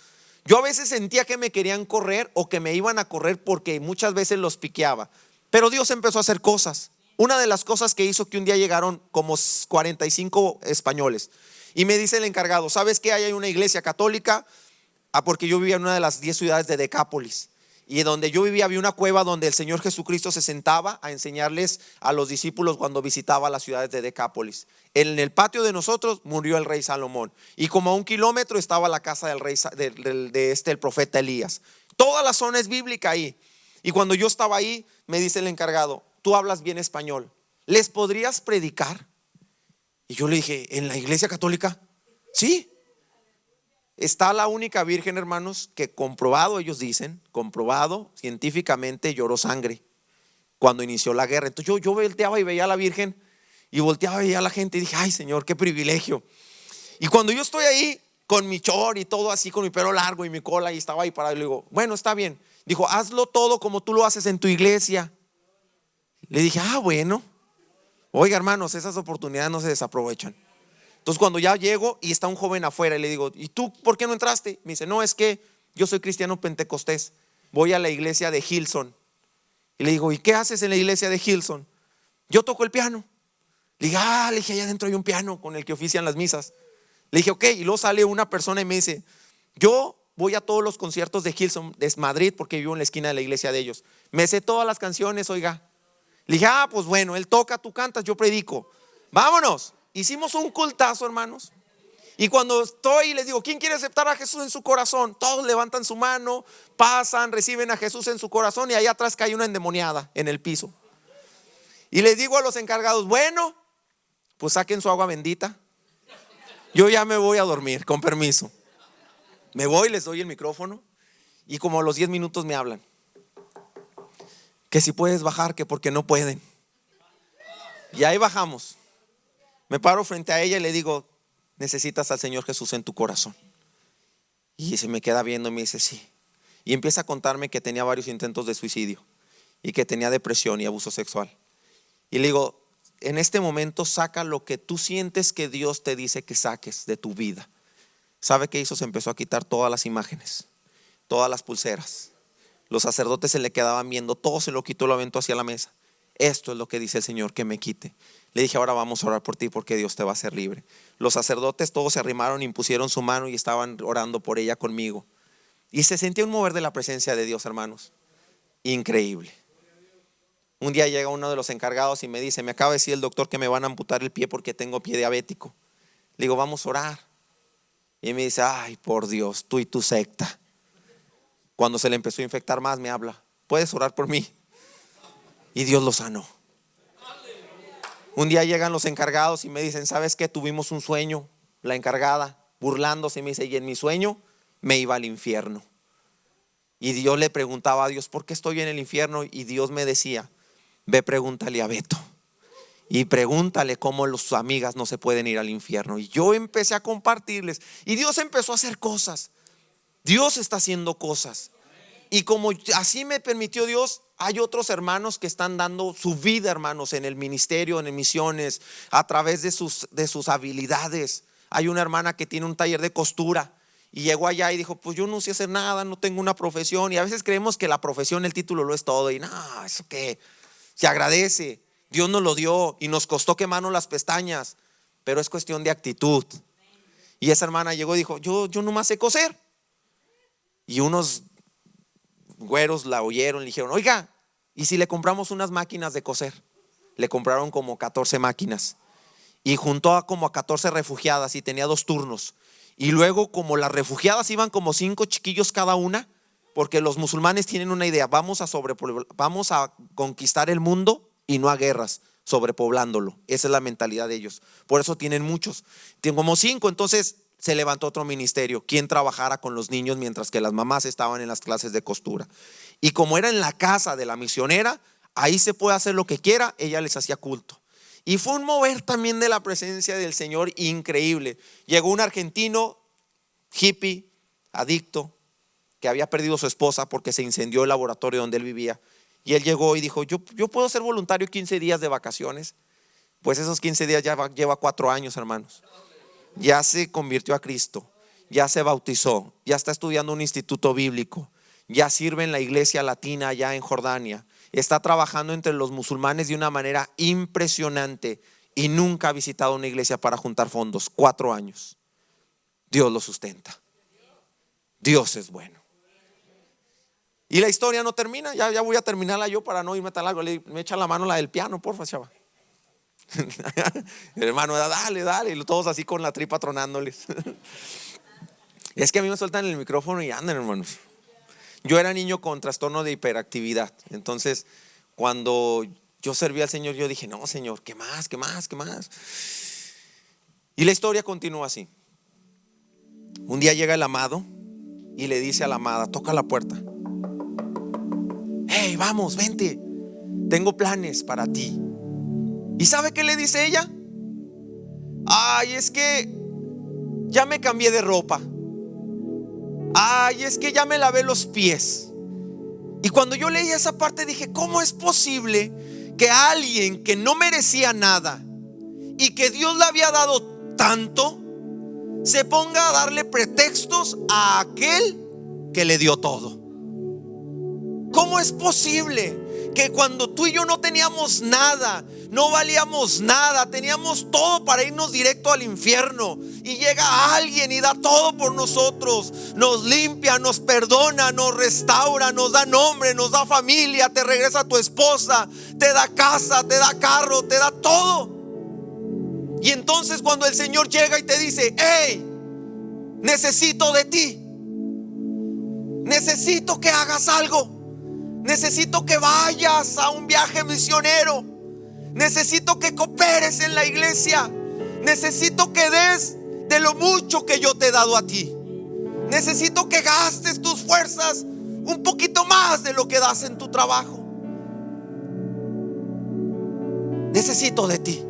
Yo a veces sentía que me querían correr o que me iban a correr porque muchas veces los piqueaba. Pero Dios empezó a hacer cosas. Una de las cosas que hizo que un día llegaron como 45 españoles. Y me dice el encargado: ¿sabes qué? Ahí hay una iglesia católica. Porque yo vivía en una de las 10 ciudades de Decápolis. Y donde yo vivía había una cueva donde el Señor Jesucristo se sentaba a enseñarles a los discípulos cuando visitaba las ciudades de Decápolis. En el patio de nosotros murió el rey Salomón. Y como a 1 kilómetro estaba la casa del rey, el profeta Elías. Toda la zona es bíblica ahí. Y cuando yo estaba ahí, me dice el encargado: tú hablas bien español, ¿les podrías predicar? Y yo le dije: ¿en la iglesia católica? Sí. Está la única virgen, hermanos, que comprobado, ellos dicen, comprobado científicamente, lloró sangre cuando inició la guerra. Entonces yo volteaba y veía a la virgen y volteaba y veía a la gente y dije: ay, Señor, qué privilegio. Y cuando yo estoy ahí con mi chor y todo así, con mi pelo largo y mi cola, y estaba ahí parado, y le digo: bueno, está bien. Dijo: hazlo todo como tú lo haces en tu iglesia. Le dije: ah, bueno. Oiga, hermanos, esas oportunidades no se desaprovechan. Entonces cuando ya llego y está un joven afuera y le digo: ¿y tú por qué no entraste? Me dice: no, es que yo soy cristiano pentecostés, voy a la iglesia de Hillsong. Y le digo: ¿y qué haces en la iglesia de Hillsong? Yo toco el piano. Le dije, allá adentro hay un piano con el que ofician las misas. Le dije: ok. Y luego sale una persona y me dice: yo voy a todos los conciertos de Hillsong de Madrid porque vivo en la esquina de la iglesia de ellos. Me sé todas las canciones, oiga. Le dije: ah, pues bueno, él toca, tú cantas, yo predico. Vámonos. Hicimos un cultazo, hermanos. Y cuando estoy y les digo: ¿quién quiere aceptar a Jesús en su corazón? Todos levantan su mano, pasan, reciben a Jesús en su corazón. Y allá atrás cae una endemoniada en el piso. Y les digo a los encargados: bueno, pues saquen su agua bendita. Yo ya me voy a dormir, con permiso. Me voy, les doy el micrófono. Y como a los 10 minutos me hablan: que si puedes bajar, que porque no pueden. Y ahí bajamos. Me paro frente a ella y le digo: necesitas al Señor Jesús en tu corazón. Y se me queda viendo y me dice: sí. Y empieza a contarme que tenía varios intentos de suicidio y que tenía depresión y abuso sexual. Y le digo: en este momento saca lo que tú sientes que Dios te dice que saques de tu vida. ¿Sabe qué hizo? Se empezó a quitar todas las imágenes, todas las pulseras. Los sacerdotes se le quedaban viendo, todo se lo quitó, lo aventó hacia la mesa. Esto es lo que dice el Señor que me quite. Le dije: ahora vamos a orar por ti porque Dios te va a hacer libre. Los sacerdotes todos se arrimaron, impusieron su mano y estaban orando por ella conmigo. Y se sentía un mover de la presencia de Dios, hermanos. Increíble. Un día llega uno de los encargados y me dice: me acaba de decir el doctor que me van a amputar el pie porque tengo pie diabético. Le digo: vamos a orar. Y me dice: ay, por Dios, tú y tu secta. Cuando se le empezó a infectar más, me habla: ¿puedes orar por mí? Y Dios lo sanó. Un día llegan los encargados y me dicen: ¿sabes qué? Tuvimos un sueño. La encargada, burlándose, me dice: y en mi sueño me iba al infierno. Y yo le preguntaba a Dios: ¿por qué estoy en el infierno? Y Dios me decía: ve, pregúntale a Beto y pregúntale cómo sus amigas no se pueden ir al infierno. Y yo empecé a compartirles y Dios empezó a hacer cosas. Dios está haciendo cosas. Y como así me permitió Dios, hay otros hermanos que están dando su vida, hermanos, en el ministerio, en misiones, a través de sus habilidades. Hay una hermana que tiene un taller de costura y llegó allá y dijo: pues yo no sé hacer nada, no tengo una profesión. Y a veces creemos que la profesión, el título lo es todo. Y no, eso qué, se agradece. Dios nos lo dio y nos costó quemarnos las pestañas, pero es cuestión de actitud. Y esa hermana llegó y dijo: yo nomás sé coser. Y unos güeros la oyeron, le dijeron: oiga, ¿y si le compramos unas máquinas de coser? Le compraron como 14 máquinas y juntó a como a 14 refugiadas y tenía 2 turnos. Y luego, como las refugiadas iban como 5 chiquillos cada una, porque los musulmanes tienen una idea: vamos a conquistar el mundo y no a guerras, sobrepoblándolo. Esa es la mentalidad de ellos. Por eso tienen muchos, tienen como 5. Entonces se levantó otro ministerio, quien trabajara con los niños mientras que las mamás estaban en las clases de costura. Y como era en la casa de la misionera, ahí se puede hacer lo que quiera, ella les hacía culto. Y fue un mover también de la presencia del Señor increíble. Llegó un argentino, hippie, adicto, que había perdido a su esposa porque se incendió el laboratorio donde él vivía. Y él llegó y dijo, yo puedo ser voluntario 15 días de vacaciones. Pues esos 15 días lleva 4 años, hermanos. Ya se convirtió a Cristo, ya se bautizó, ya está estudiando un instituto bíblico, ya sirve en la iglesia latina allá en Jordania. Está trabajando entre los musulmanes de una manera impresionante y nunca ha visitado una iglesia para juntar fondos. 4 años. Dios lo sustenta. Dios es bueno. Y la historia no termina. Ya voy a terminarla yo para no irme tan largo. Me echa la mano la del piano, porfa, chava. El hermano, dale. Y todos así con la tripa tronándoles. Es que a mí me sueltan el micrófono y andan, hermanos. Yo era niño con trastorno de hiperactividad. Entonces, cuando yo serví al Señor, yo dije, no, Señor, ¿qué más? Y la historia continúa así. Un día llega el amado y le dice a la amada, toca la puerta. Hey, vamos, vente. Tengo planes para ti. ¿Y sabe qué le dice ella? Ay, es que ya me cambié de ropa. Ay, es que ya me lavé los pies. Y cuando yo leí esa parte dije, ¿cómo es posible que alguien que no merecía nada y que Dios le había dado tanto se ponga a darle pretextos a aquel que le dio todo? ¿Cómo es posible que cuando tú y yo no teníamos nada, no valíamos nada, teníamos todo para irnos directo al infierno, y llega alguien y da todo por nosotros, nos limpia, nos perdona, nos restaura, nos da nombre, nos da familia, te regresa a tu esposa, te da casa, te da carro, te da todo? Y entonces cuando el Señor llega y te dice, hey, necesito de ti, necesito que hagas algo, necesito que vayas a un viaje misionero, necesito que cooperes en la iglesia, necesito que des de lo mucho que yo te he dado a ti, necesito que gastes tus fuerzas un poquito más de lo que das en tu trabajo. Necesito de ti.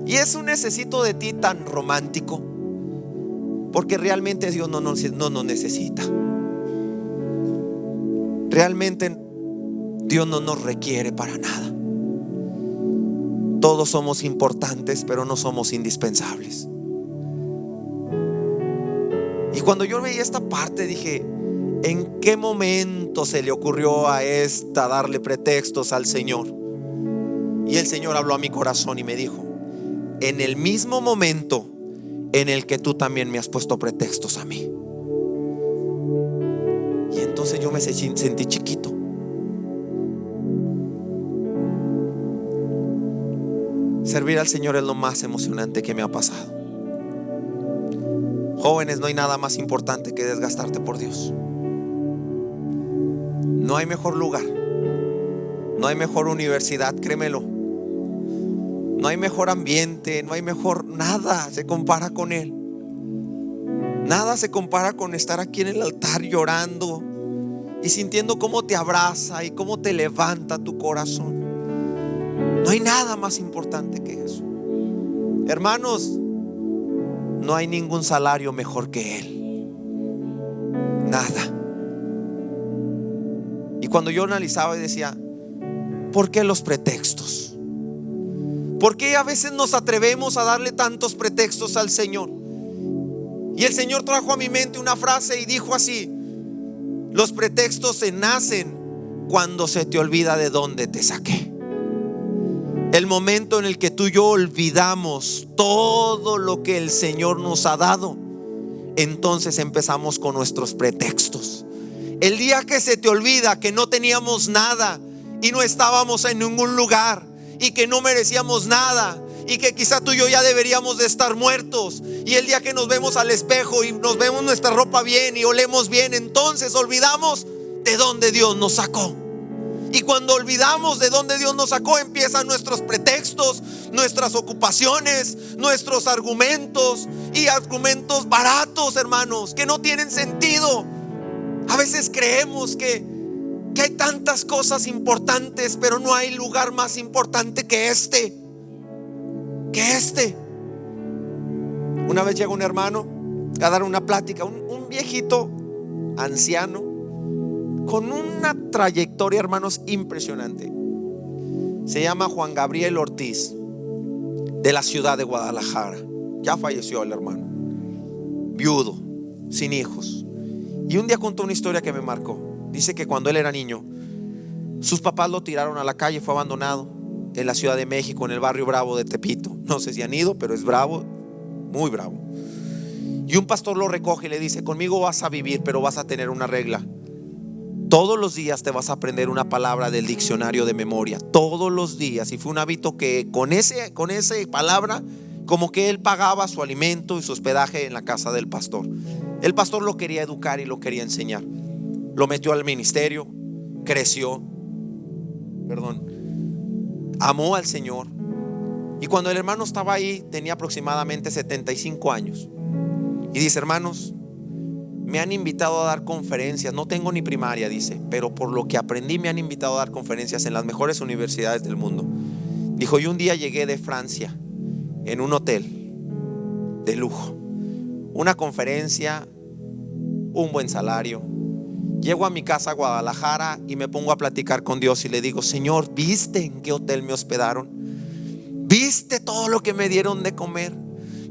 Y es un necesito de ti tan romántico, porque realmente Dios no nos necesita. Realmente Dios no nos requiere para nada. Todos somos importantes, pero no somos indispensables. Y cuando yo veía esta parte dije, ¿en qué momento se le ocurrió a esta darle pretextos al Señor? Y el Señor habló a mi corazón y me dijo, en el mismo momento en el que tú también me has puesto pretextos a mí. Y entonces yo me sentí chiquito. Servir al Señor es lo más emocionante que me ha pasado. Jóvenes, no hay nada más importante que desgastarte por Dios. No hay mejor lugar, no hay mejor universidad, créemelo. No hay mejor ambiente, no hay mejor nada, se compara con Él. Nada se compara con estar aquí en el altar llorando y sintiendo cómo te abraza y cómo te levanta tu corazón. No hay nada más importante que eso. Hermanos, no hay ningún salario mejor que Él. Nada. Y cuando yo analizaba y decía, ¿por qué los pretextos? ¿Por qué a veces nos atrevemos a darle tantos pretextos al Señor? Y el Señor trajo a mi mente una frase y dijo así: los pretextos se nacen cuando se te olvida de dónde te saqué. El momento en el que tú y yo olvidamos todo lo que el Señor nos ha dado, entonces empezamos con nuestros pretextos. El día que se te olvida que no teníamos nada y no estábamos en ningún lugar y que no merecíamos nada y que quizá tú y yo ya deberíamos de estar muertos, y el día que nos vemos al espejo y nos vemos nuestra ropa bien y olemos bien, entonces olvidamos de dónde Dios nos sacó. Y cuando olvidamos de dónde Dios nos sacó, empiezan nuestros pretextos, nuestras ocupaciones, nuestros argumentos, y argumentos baratos, hermanos, que no tienen sentido. A veces creemos que hay tantas cosas importantes, pero no hay lugar más importante que este. Una vez llega un hermano a dar una plática, un viejito anciano con una trayectoria, hermanos, impresionante. Se llama Juan Gabriel Ortiz, de la ciudad de Guadalajara. Ya falleció el hermano, viudo, sin hijos. Y un día contó una historia que me marcó. Dice que cuando él era niño, sus papás lo tiraron a la calle, fue abandonado en la Ciudad de México, en el barrio Bravo de Tepito. No sé si han ido, pero es bravo, muy bravo. Y un pastor lo recoge y le dice: conmigo vas a vivir, pero vas a tener una regla. Todos los días te vas a aprender una palabra del diccionario de memoria, todos los días. Y fue un hábito que con esa palabra, como que él pagaba su alimento y su hospedaje en la casa del pastor. El pastor lo quería educar y lo quería enseñar. Lo metió al ministerio, creció, amó al Señor. Y cuando el hermano estaba ahí, tenía aproximadamente 75 años. Y dice: hermanos, me han invitado a dar conferencias. No tengo ni primaria, dice, pero por lo que aprendí me han invitado a dar conferencias en las mejores universidades del mundo. Dijo: y un día llegué de Francia en un hotel de lujo, una conferencia, un buen salario. Llego a mi casa a Guadalajara y me pongo a platicar con Dios y le digo: Señor, ¿viste en qué hotel me hospedaron? ¿Viste todo lo que me dieron de comer?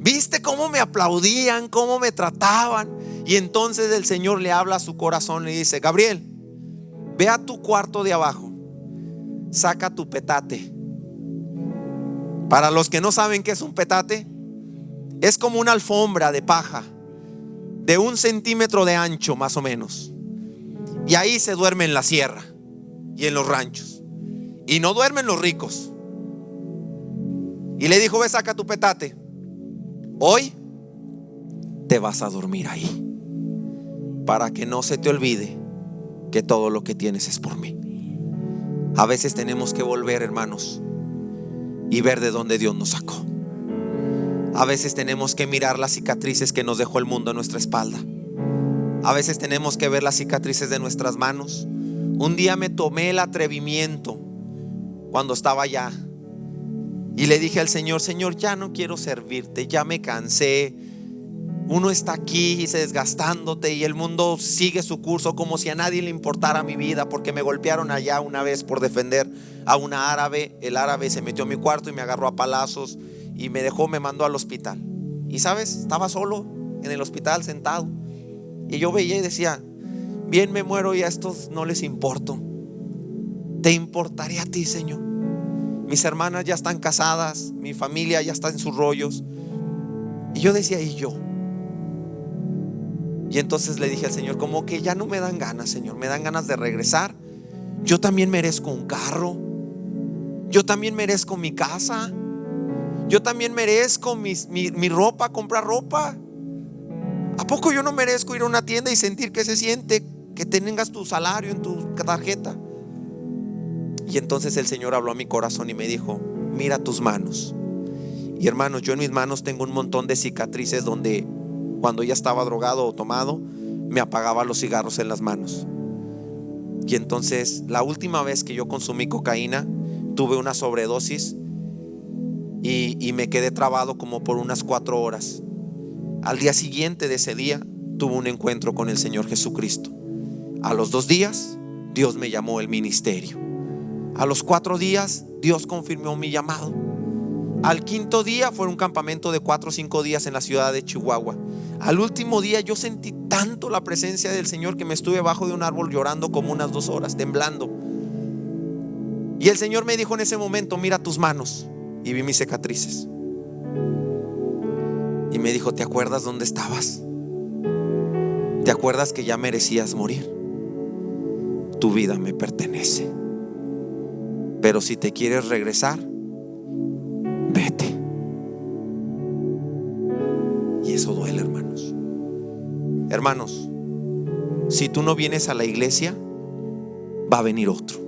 ¿Viste cómo me aplaudían, cómo me trataban? Y entonces el Señor le habla a su corazón y le dice: Gabriel, ve a tu cuarto de abajo, saca tu petate. Para los que no saben qué es un petate, es como una alfombra de paja de 1 centímetro de ancho, más o menos. Y ahí se duerme en la sierra y en los ranchos. Y no duermen los ricos. Y le dijo: ve, saca tu petate. Hoy te vas a dormir ahí, para que no se te olvide que todo lo que tienes es por mí. A veces tenemos que volver, hermanos, y ver de dónde Dios nos sacó. A veces tenemos que mirar las cicatrices que nos dejó el mundo en nuestra espalda. A veces tenemos que ver las cicatrices de nuestras manos. Un día me tomé el atrevimiento cuando estaba allá y le dije al Señor: Señor, ya no quiero servirte, ya me cansé. Uno está aquí desgastándote y el mundo sigue su curso como si a nadie le importara mi vida, porque me golpearon allá una vez por defender a una árabe. El árabe se metió a mi cuarto y me agarró a palazos y me mandó al hospital. Y sabes, estaba solo en el hospital sentado. Y yo veía y decía: bien me muero y a estos no les importo. ¿Te importaría a ti, Señor? Mis hermanas ya están casadas, mi familia ya está en sus rollos. Y yo decía: ¿y yo? Y entonces le dije al Señor: como que ya no me dan ganas, Señor, me dan ganas de regresar. Yo también merezco un carro. Yo también merezco mi casa. Yo también merezco mi ropa, comprar ropa. ¿A poco yo no merezco ir a una tienda y sentir que se siente que tengas tu salario en tu tarjeta? Y entonces el Señor habló a mi corazón y me dijo: mira tus manos. Y hermanos, yo en mis manos tengo un montón de cicatrices donde cuando ya estaba drogado o tomado, me apagaba los cigarros en las manos. Y entonces la última vez que yo consumí cocaína, tuve una sobredosis y me quedé trabado como por unas 4 horas. Al día siguiente de ese día tuve un encuentro con el Señor Jesucristo. A los 2 días Dios me llamó al ministerio. A los 4 días Dios confirmó mi llamado. Al 5.º día fue un campamento de 4 o 5 días en la ciudad de Chihuahua. Al último día yo sentí tanto la presencia del Señor que me estuve bajo de un árbol llorando como unas 2 horas, temblando. Y el Señor me dijo en ese momento: mira tus manos. Y vi mis cicatrices. Y me dijo: ¿te acuerdas dónde estabas? ¿Te acuerdas que ya merecías morir? Tu vida me pertenece. Pero si te quieres regresar, vete. Y eso duele, hermanos. Hermanos, si tú no vienes a la iglesia, va a venir otro.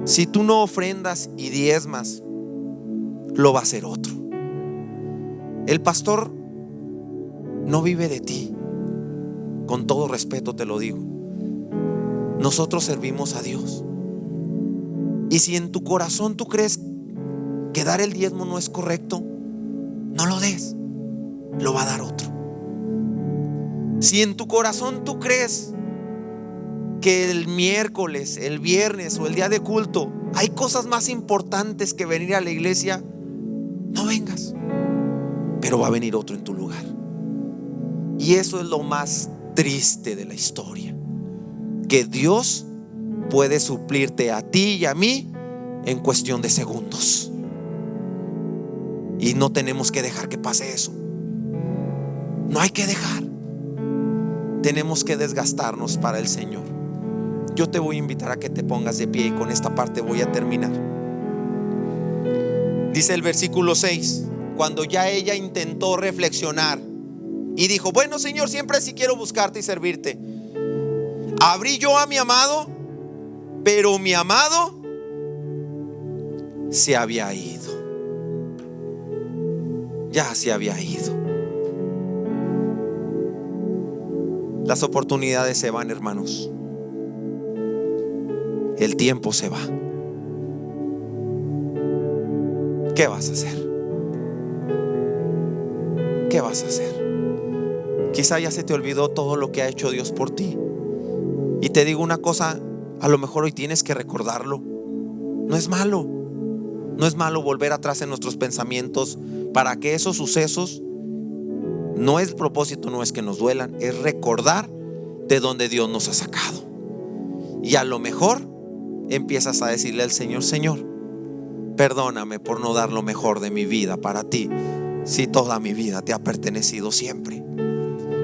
Si tú no ofrendas y diezmas, lo va a hacer otro. El pastor no vive de ti. Con todo respeto te lo digo. Nosotros servimos a Dios. Y si en tu corazón tú crees que dar el diezmo no es correcto, no lo des, lo va a dar otro. Si en tu corazón tú crees que el miércoles, el viernes o el día de culto hay cosas más importantes que venir a la iglesia, no vengas, pero va a venir otro en tu lugar. Y eso es lo más triste de la historia, que Dios puede suplirte a ti y a mí en cuestión de segundos. Y no tenemos que dejar que pase eso. No hay que dejar. Tenemos que desgastarnos para el Señor. Yo te voy a invitar a que te pongas de pie y con esta parte voy a terminar. Dice el versículo 6: cuando ya ella intentó reflexionar y dijo: bueno, Señor, siempre sí quiero buscarte y servirte. Abrí yo a mi amado, pero mi amado se había ido. Ya se había ido. Las oportunidades se van, hermanos. El tiempo se va. ¿Qué vas a hacer? ¿Qué vas a hacer? Quizá ya se te olvidó todo lo que ha hecho Dios por ti. Y te digo una cosa, a lo mejor hoy tienes que recordarlo. No es malo. No es malo volver atrás en nuestros pensamientos para que esos sucesos, no es el propósito, no es que nos duelan, es recordar de dónde Dios nos ha sacado. Y a lo mejor empiezas a decirle al Señor: Señor, perdóname por no dar lo mejor de mi vida para ti, si toda mi vida te ha pertenecido siempre.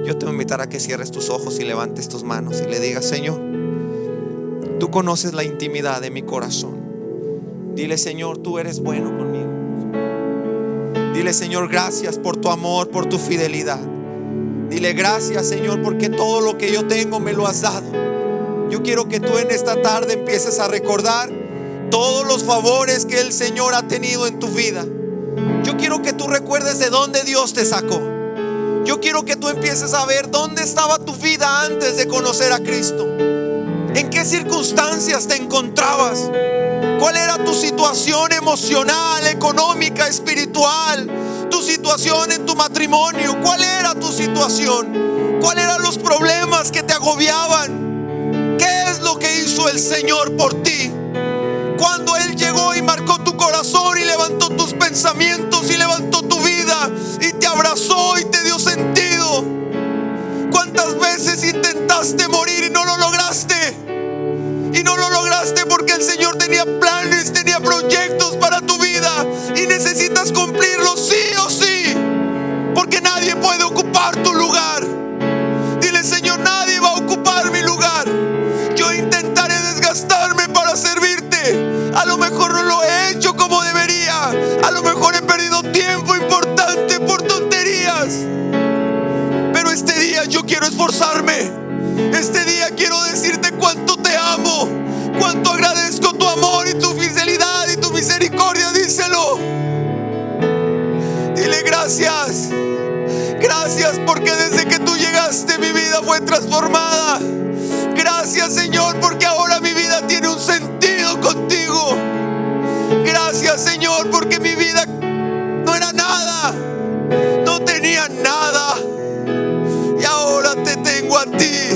Yo te voy a invitar a que cierres tus ojos y levantes tus manos y le digas: Señor, tú conoces la intimidad de mi corazón. Dile: Señor, tú eres bueno conmigo. Dile: Señor, gracias por tu amor, por tu fidelidad. Dile: gracias, Señor, porque todo lo que yo tengo me lo has dado. Yo quiero que tú en esta tarde empieces a recordar todos los favores que el Señor ha tenido en tu vida. Yo quiero que tú recuerdes de dónde Dios te sacó. Yo quiero que tú empieces a ver dónde estaba tu vida antes de conocer a Cristo. ¿En qué circunstancias te encontrabas? ¿Cuál era tu situación emocional, económica, espiritual? Tu situación en tu matrimonio. ¿Cuál era tu situación? ¿Cuáles eran los problemas que te agobiaban? ¿Qué es lo que hizo el Señor por ti? Cuando Él llegó y marcó tu corazón y levantó tus pensamientos y levantó tu vida y te abrazó y te dio sentido. ¿Cuántas veces intentaste morir y no lo lograste? Y no lo lograste porque el Señor tenía planes, tenía proyectos para tu vida y necesitas cumplirlos sí o sí, porque nadie puede ocupar tu lugar. Dile: Señor, nadie va a ocupar mi lugar. Yo intentaré desgastarme para servirte. A lo mejor no lo he hecho como debería. A lo mejor he perdido tiempo importante por tonterías. Pero este día yo quiero esforzarme. Este día quiero decirte cuánto te amo, cuánto agradezco tu amor y tu fidelidad y tu misericordia. Díselo. Dile: gracias. Gracias porque desde que tú llegaste mi vida fue transformada. Gracias, Señor, porque ahora mi vida tiene un sentido contigo. Gracias, Señor, porque mi vida no era nada, no tenía nada, y ahora te tengo a ti.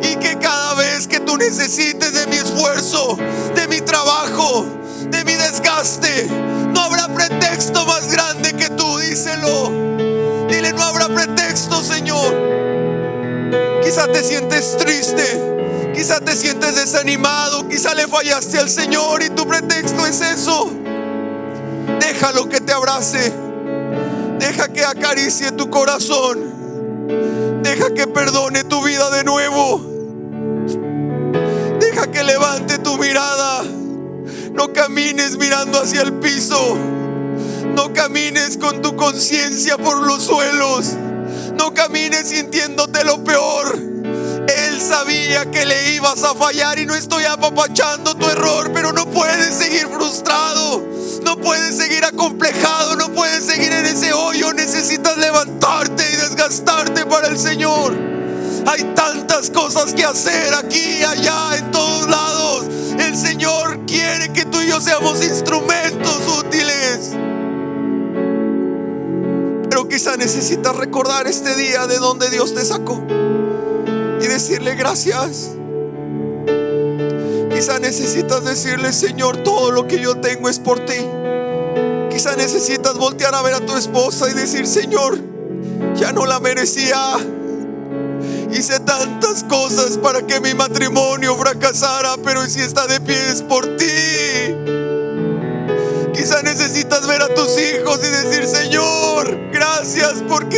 Y que cada vez que tú necesites de mi esfuerzo, de mi trabajo, de mi desgaste, no habrá pretexto más grande que tú. Díselo. Dile: no habrá pretexto, Señor. Quizá te sientes triste, quizá te sientes desanimado, quizá le fallaste al Señor y tu pretexto es eso. Déjalo que te abrace. Deja que acaricie tu corazón. Deja que perdone tu vida de nuevo. Deja que levante tu mirada. No camines mirando hacia el piso. No camines con tu conciencia por los suelos. No camines sintiéndote lo peor. Él Él sabía que le ibas a fallar y no estoy apapachando tu error, pero no puedes seguir frustrado, no puedes seguir acomplejado, no puedes seguir en ese hoyo. Necesitas levantarte y desgastarte para el Señor. Hay tantas cosas que hacer aquí, allá, en todos lados. El Señor quiere que tú y yo seamos instrumentos útiles. Pero quizá necesitas recordar este día de donde Dios te sacó y decirle gracias. Quizá necesitas decirle: Señor, todo lo que yo tengo es por ti. Quizá necesitas voltear a ver a tu esposa y decir: Señor, ya no la merecía. Hice tantas cosas para que mi matrimonio fracasara, pero si está de pie es por ti. Quizá necesitas ver a tus hijos y decir: Señor, gracias, porque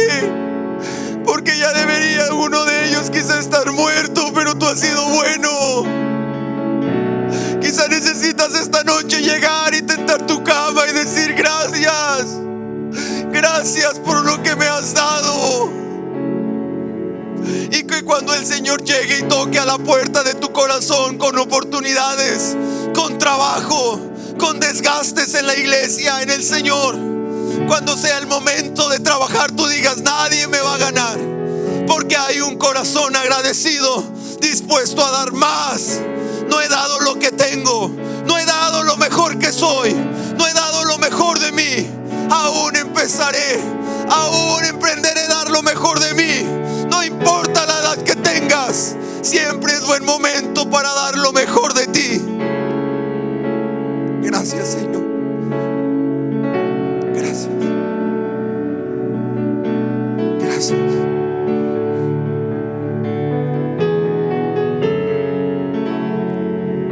ya debería uno de ellos quizá estar muerto, pero tú has sido bueno. Quizá necesitas esta noche llegar y tentar tu cama y decir: gracias, gracias por lo que me has dado. Y que cuando el Señor llegue y toque a la puerta de tu corazón con oportunidades, con trabajo, con desgastes en la iglesia, en el Señor, cuando sea el momento de trabajar, tú digas: nadie me va a ganar, porque hay un corazón agradecido, dispuesto a dar más. No he dado lo que tengo, no he dado lo mejor que soy, no he dado lo mejor de mí. Aún empezaré, aún emprenderé a dar lo mejor de mí. No importa la edad que tengas, siempre es buen momento para dar lo mejor de ti. Gracias, Señor. Gracias. Gracias.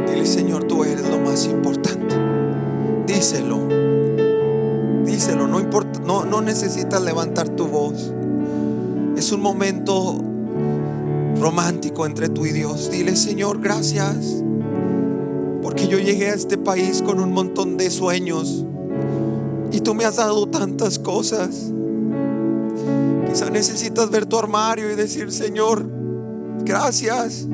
Dile: Señor, tú eres lo más importante. Díselo. Díselo, no importa, no necesitas levantar tu voz. Es un momento romántico entre tú y Dios. Dile: Señor, gracias, porque yo llegué a este país con un montón de sueños y tú me has dado tantas cosas. Quizá necesitas ver tu armario y decir: Señor, gracias.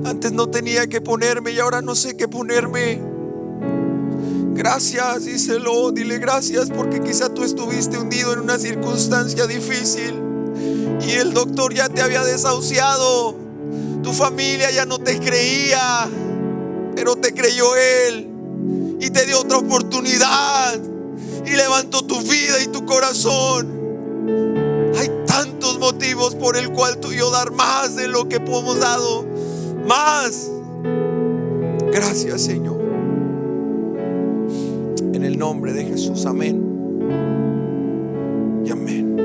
Antes no tenía que ponerme y ahora no sé qué ponerme. Gracias, díselo. Dile: gracias, porque quizá tú estuviste hundido en una circunstancia difícil y el doctor ya te había desahuciado. Tu familia ya no te creía, pero te creyó Él y te dio otra oportunidad y levantó tu vida y tu corazón. Hay tantos motivos por el cual tú y yo dar más de lo que hemos dado. Más. Gracias, Señor. En el nombre de Jesús, amén y amén.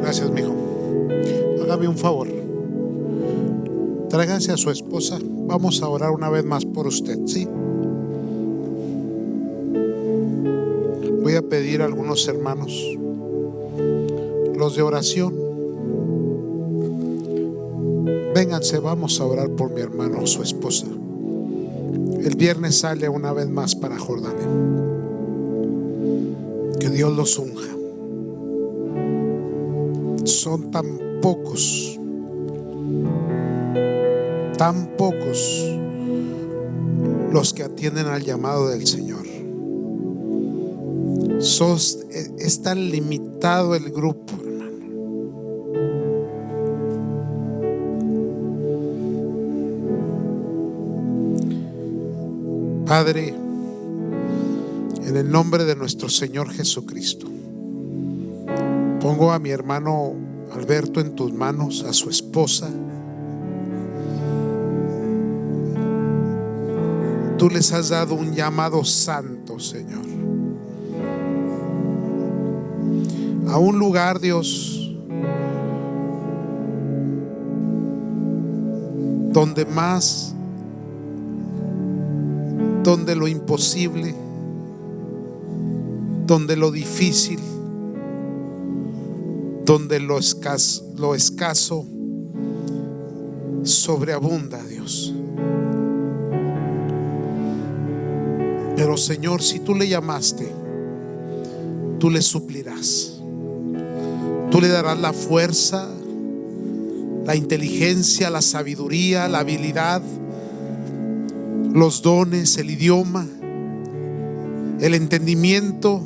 Gracias, mijo. Hágame un favor. Tráiganse a su esposa. Vamos a orar una vez más por usted, ¿sí? Voy a pedir a algunos hermanos, los de oración. Vénganse, vamos a orar por mi hermano, su esposa. El viernes sale una vez más para Jordania. Que Dios los unja. Son tan pocos los que atienden al llamado del Señor. Es tan limitado el grupo, hermano. Padre, en el nombre de nuestro Señor Jesucristo, pongo a mi hermano Alberto en tus manos, a su esposa. Tú les has dado un llamado santo, Señor, a un lugar, Dios, donde lo imposible, donde lo difícil, donde lo escaso sobreabunda, Dios. Pero, Señor, si tú le llamaste, tú le suplirás. Tú le darás la fuerza, la inteligencia, la sabiduría, la habilidad, los dones, el idioma, el entendimiento,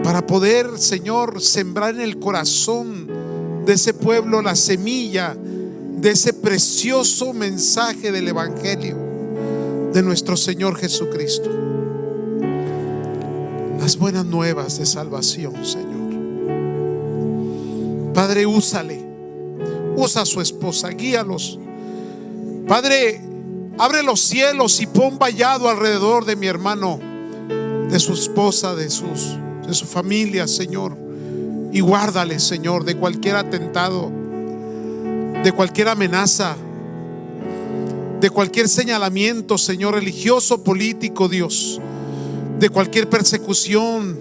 para poder, Señor, sembrar en el corazón de ese pueblo la semilla de ese precioso mensaje del Evangelio de nuestro Señor Jesucristo. Las buenas nuevas de salvación, Señor. Padre, úsale, usa a su esposa, guíalos. Padre, abre los cielos y pon vallado alrededor de mi hermano, de su esposa, de su familia, Señor. Y guárdale, Señor, de cualquier atentado, de cualquier amenaza, de cualquier señalamiento, Señor, religioso, político, Dios, de cualquier persecución,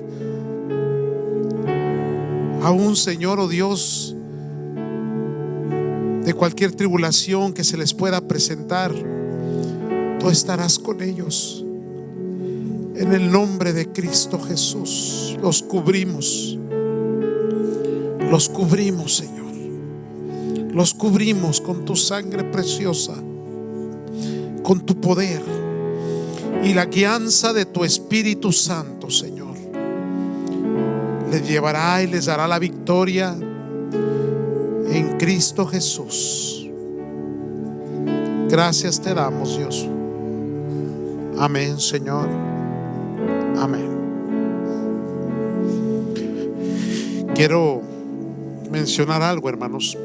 aún, Señor, oh Dios, de cualquier tribulación que se les pueda presentar. Tú estarás con ellos. En el nombre de Cristo Jesús los cubrimos, Señor. Los cubrimos con tu sangre preciosa, con tu poder y la guianza de tu Espíritu Santo, Señor. Les llevará y les dará la victoria en Cristo Jesús. Gracias te damos, Dios. Amén, Señor. Amén. Quiero mencionar algo, hermanos.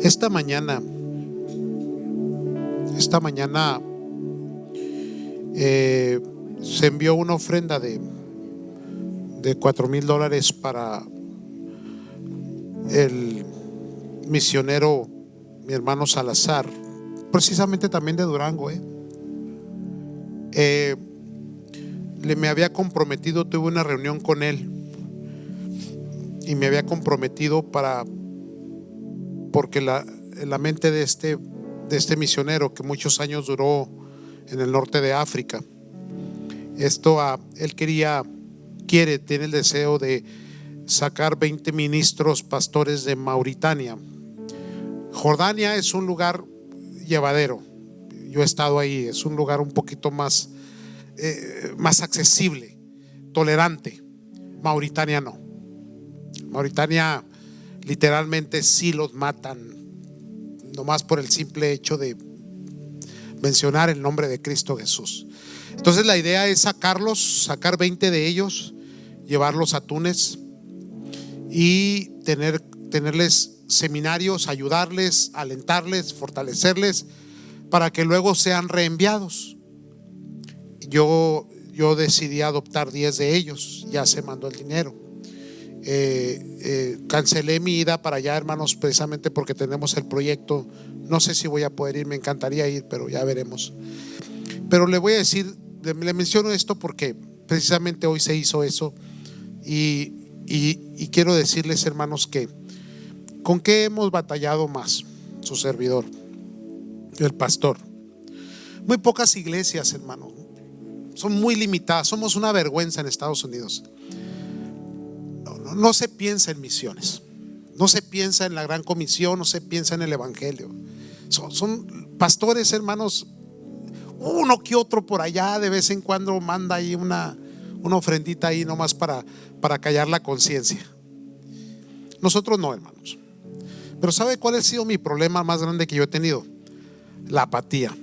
Esta mañana se envió una ofrenda de $4,000 para el misionero, mi hermano Salazar, precisamente también de Durango. Me había comprometido, tuve una reunión con él y me había comprometido porque la mente de este misionero que muchos años duró en el norte de África, él tiene el deseo de sacar 20 ministros pastores de Mauritania. Jordania es un lugar llevadero, yo he estado ahí, es un lugar un poquito más accesible, tolerante. Mauritania no. Mauritania literalmente sí los matan, nomás por el simple hecho de mencionar el nombre de Cristo Jesús. Entonces la idea es sacar 20 de ellos, llevarlos a Túnez y tenerles seminarios, ayudarles, alentarles, fortalecerles para que luego sean reenviados. Yo decidí adoptar 10 de ellos, ya se mandó el dinero. Cancelé mi ida para allá, hermanos, precisamente porque tenemos el proyecto. No sé si voy a poder ir, me encantaría ir, pero ya veremos. Pero le voy a decir, le menciono esto porque precisamente hoy se hizo eso. Y quiero decirles, hermanos, que ¿con qué hemos batallado más? Su servidor, el pastor. Muy pocas iglesias, hermano, son muy limitadas. Somos una vergüenza en Estados Unidos. No se piensa en misiones, no se piensa en la gran comisión, no se piensa en el evangelio. Son pastores, hermanos, uno que otro por allá de vez en cuando manda ahí una ofrendita ahí nomás para callar la conciencia. Nosotros no, hermanos. Pero ¿sabe cuál ha sido mi problema más grande que yo he tenido? La apatía,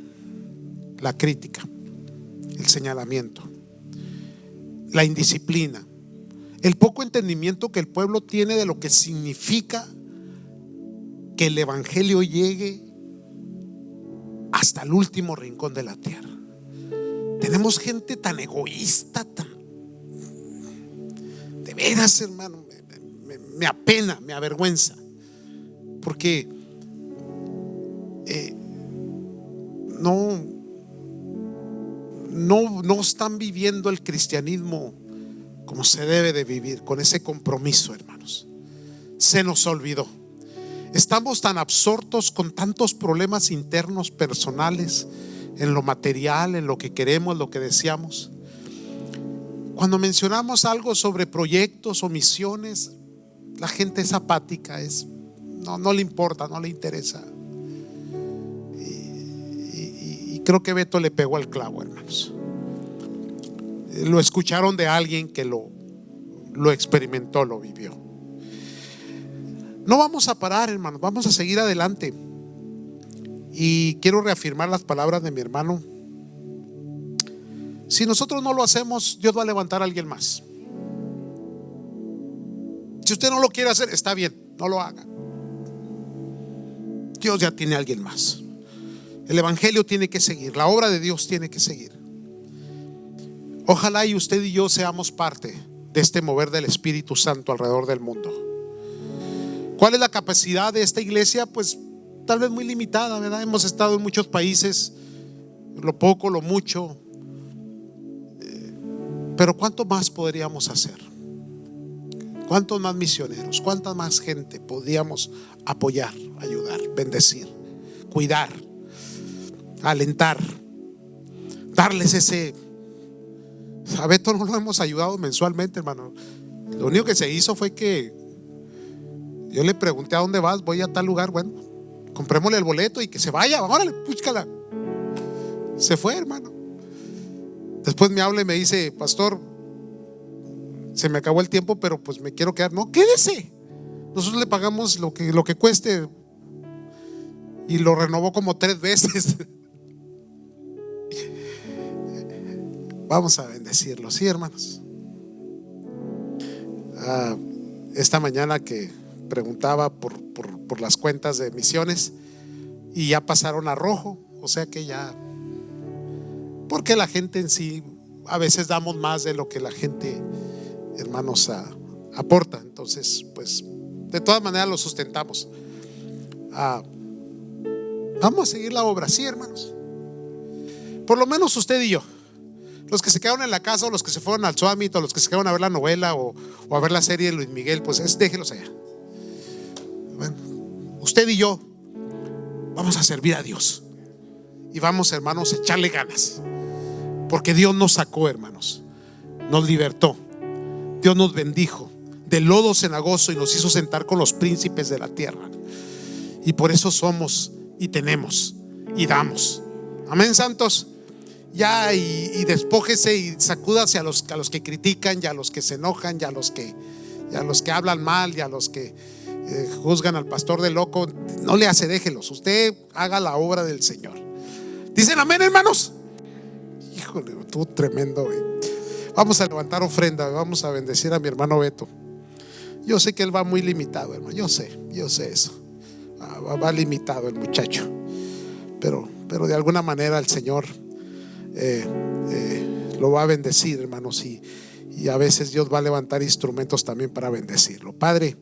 la crítica, el señalamiento, la indisciplina, el poco entendimiento que el pueblo tiene de lo que significa que el evangelio llegue hasta el último rincón de la tierra. Tenemos gente tan egoísta, de veras, hermano, me apena, me avergüenza, porque no están viviendo el cristianismo como se debe de vivir, con ese compromiso, hermanos. Se nos olvidó. Estamos tan absortos con tantos problemas internos, personales, en lo material, en lo que queremos, lo que deseamos. cuando mencionamos algo sobre proyectos o misiones, la gente es apática, no le importa, no le interesa. Y creo que Beto le pegó al clavo, hermanos. Lo escucharon de alguien que lo experimentó, lo vivió. No vamos a parar, hermanos, vamos a seguir adelante. Y quiero reafirmar las palabras de mi hermano. Si nosotros no lo hacemos, Dios va a levantar a alguien más. Si usted no lo quiere hacer, está bien, no lo haga. Dios ya tiene a alguien más. El evangelio tiene que seguir, la obra de Dios tiene que seguir. Ojalá y usted y yo seamos parte de este mover del Espíritu Santo alrededor del mundo. ¿Cuál es la capacidad de esta iglesia? Pues tal vez muy limitada, ¿verdad? Hemos estado en muchos países, lo poco, lo mucho. Pero ¿cuánto más podríamos hacer? ¿Cuántos más misioneros? ¿Cuánta más gente podríamos apoyar, ayudar, bendecir, cuidar, alentar, darles ese? A Beto no lo hemos ayudado mensualmente, hermano. Lo único que se hizo fue que yo le pregunté: ¿a dónde vas? Voy a tal lugar. Bueno, comprémosle el boleto y que se vaya. Órale, búscala. Se fue, hermano. Después me habla y me dice: pastor, se me acabó el tiempo, pero pues me quiero quedar. No, quédese. Nosotros le pagamos lo que cueste. Y lo renovó como 3 veces. Vamos a bendecirlo, sí, hermanos. Esta mañana que preguntaba por las cuentas de misiones, y ya pasaron a rojo, o sea que ya, porque la gente en sí, a veces damos más de lo que la gente, hermanos, aporta. Entonces, pues, de todas maneras lo sustentamos. Vamos a seguir la obra, sí, hermanos. Por lo menos usted y yo. Los que se quedaron en la casa, o los que se fueron al Summit, o los que se quedaron a ver la novela o a ver la serie de Luis Miguel, pues déjelos allá. Bueno, usted y yo vamos a servir a Dios. Y vamos, hermanos, a echarle ganas. Porque Dios nos sacó, hermanos. Nos libertó. Dios nos bendijo. Del lodo cenagoso y nos hizo sentar con los príncipes de la tierra. Y por eso somos y tenemos y damos. Amén, santos. Ya y despójese y sacúdase a los que critican, y a los que se enojan, y a los que hablan mal, y a los que juzgan al pastor de loco. No le hace, déjelos. Usted haga la obra del Señor. ¿Dicen amén, hermanos? Híjole, estuvo tremendo. Vamos a levantar ofrenda. Vamos a bendecir a mi hermano Beto. Yo sé que él va muy limitado, hermano. Yo sé eso. Va limitado el muchacho. Pero de alguna manera el Señor lo va a bendecir, hermanos, y a veces Dios va a levantar instrumentos también para bendecirlo. Padre,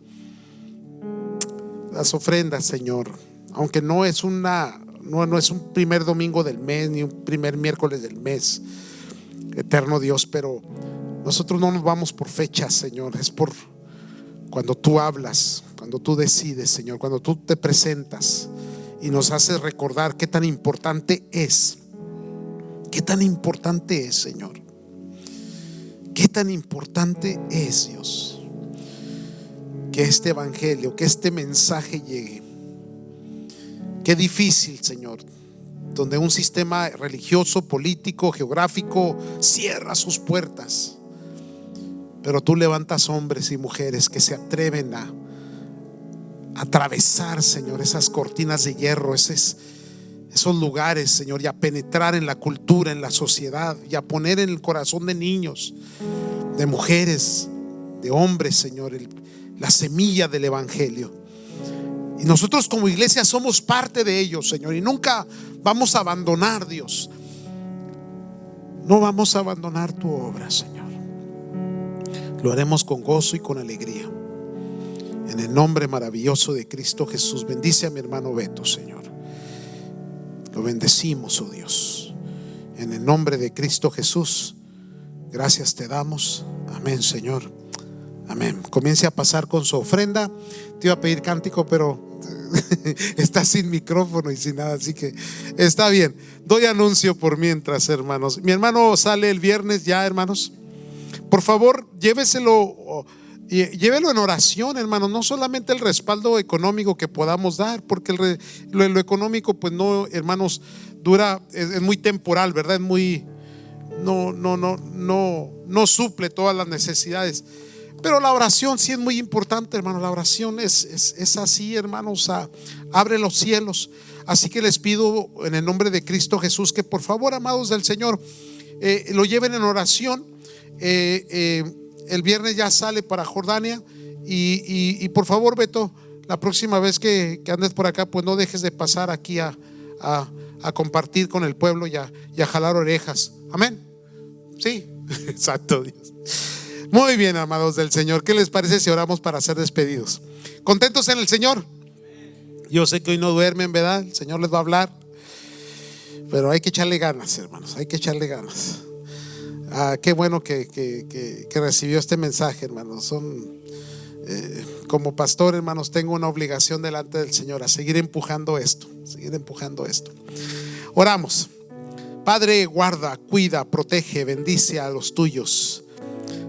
las ofrendas, Señor, aunque no es un primer domingo del mes, ni un primer miércoles del mes, eterno Dios, pero nosotros no nos vamos por fechas, Señor, es por cuando tú hablas, cuando tú decides, Señor, cuando tú te presentas y nos haces recordar qué tan importante es. Qué tan importante es, Señor. Qué tan importante es, Dios, que este evangelio, que este mensaje llegue. Qué difícil, Señor, donde un sistema religioso, político, geográfico cierra sus puertas, pero tú levantas hombres y mujeres que se atreven a atravesar, Señor, esas cortinas de hierro, esos lugares, Señor, y a penetrar en la cultura, en la sociedad, y a poner en el corazón de niños, de mujeres, de hombres, Señor, la semilla del evangelio. Y nosotros como iglesia somos parte de ellos, Señor, y nunca vamos a abandonar, Dios. No vamos a abandonar tu obra, Señor. Lo haremos con gozo y con alegría. En el nombre maravilloso de Cristo Jesús, bendice a mi hermano Beto, Señor. Lo bendecimos, oh Dios. En el nombre de Cristo Jesús, gracias te damos. Amén, Señor. Amén. Comience a pasar con su ofrenda. Te iba a pedir cántico, pero está sin micrófono y sin nada, así que está bien. Doy anuncio por mientras, hermanos. Mi hermano sale el viernes ya, hermanos. Por favor, llévelo en oración, hermano. No solamente el respaldo económico que podamos dar, porque lo económico, pues no, hermanos, dura, es muy temporal, ¿verdad? Es muy, no suple todas las necesidades. Pero la oración sí es muy importante, hermano. La oración es así, hermanos, abre los cielos. Así que les pido en el nombre de Cristo Jesús que por favor, amados del Señor, lo lleven en oración. El viernes ya sale para Jordania y por favor, Beto, la próxima vez que andes por acá, pues no dejes de pasar aquí a compartir con el pueblo y a jalar orejas. Amén. Sí, santo Dios. Muy bien, amados del Señor. ¿Qué les parece si oramos para ser despedidos? ¿Contentos en el Señor? Yo sé que hoy no duermen, ¿verdad? El Señor les va a hablar, pero hay que echarle ganas, hermanos. Hay que echarle ganas. Qué bueno que recibió este mensaje, hermanos. Como pastor, hermanos, tengo una obligación delante del Señor a seguir empujando esto. Oramos. Padre, guarda, cuida, protege, bendice a los tuyos.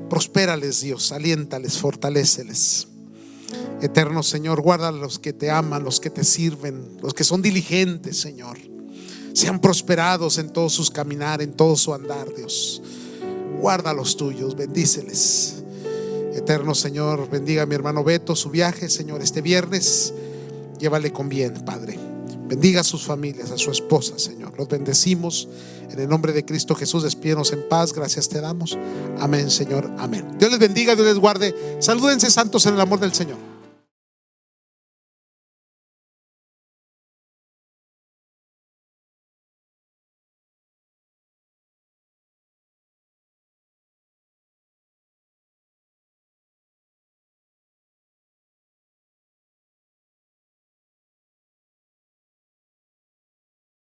Prospérales, Dios, aliéntales, fortaléceles. Eterno Señor, guarda a los que te aman, los que te sirven, los que son diligentes, Señor. Sean prosperados en todos sus caminar, en todo su andar, Dios. Guarda a los tuyos, bendíceles. Eterno Señor, bendiga a mi hermano Beto, su viaje, Señor, este viernes. Llévale con bien, Padre. Bendiga a sus familias, a su esposa, Señor. Los bendecimos en el nombre de Cristo Jesús. Despídenos en paz, gracias te damos. Amén, Señor, amén. Dios les bendiga, Dios les guarde. Salúdense santos en el amor del Señor.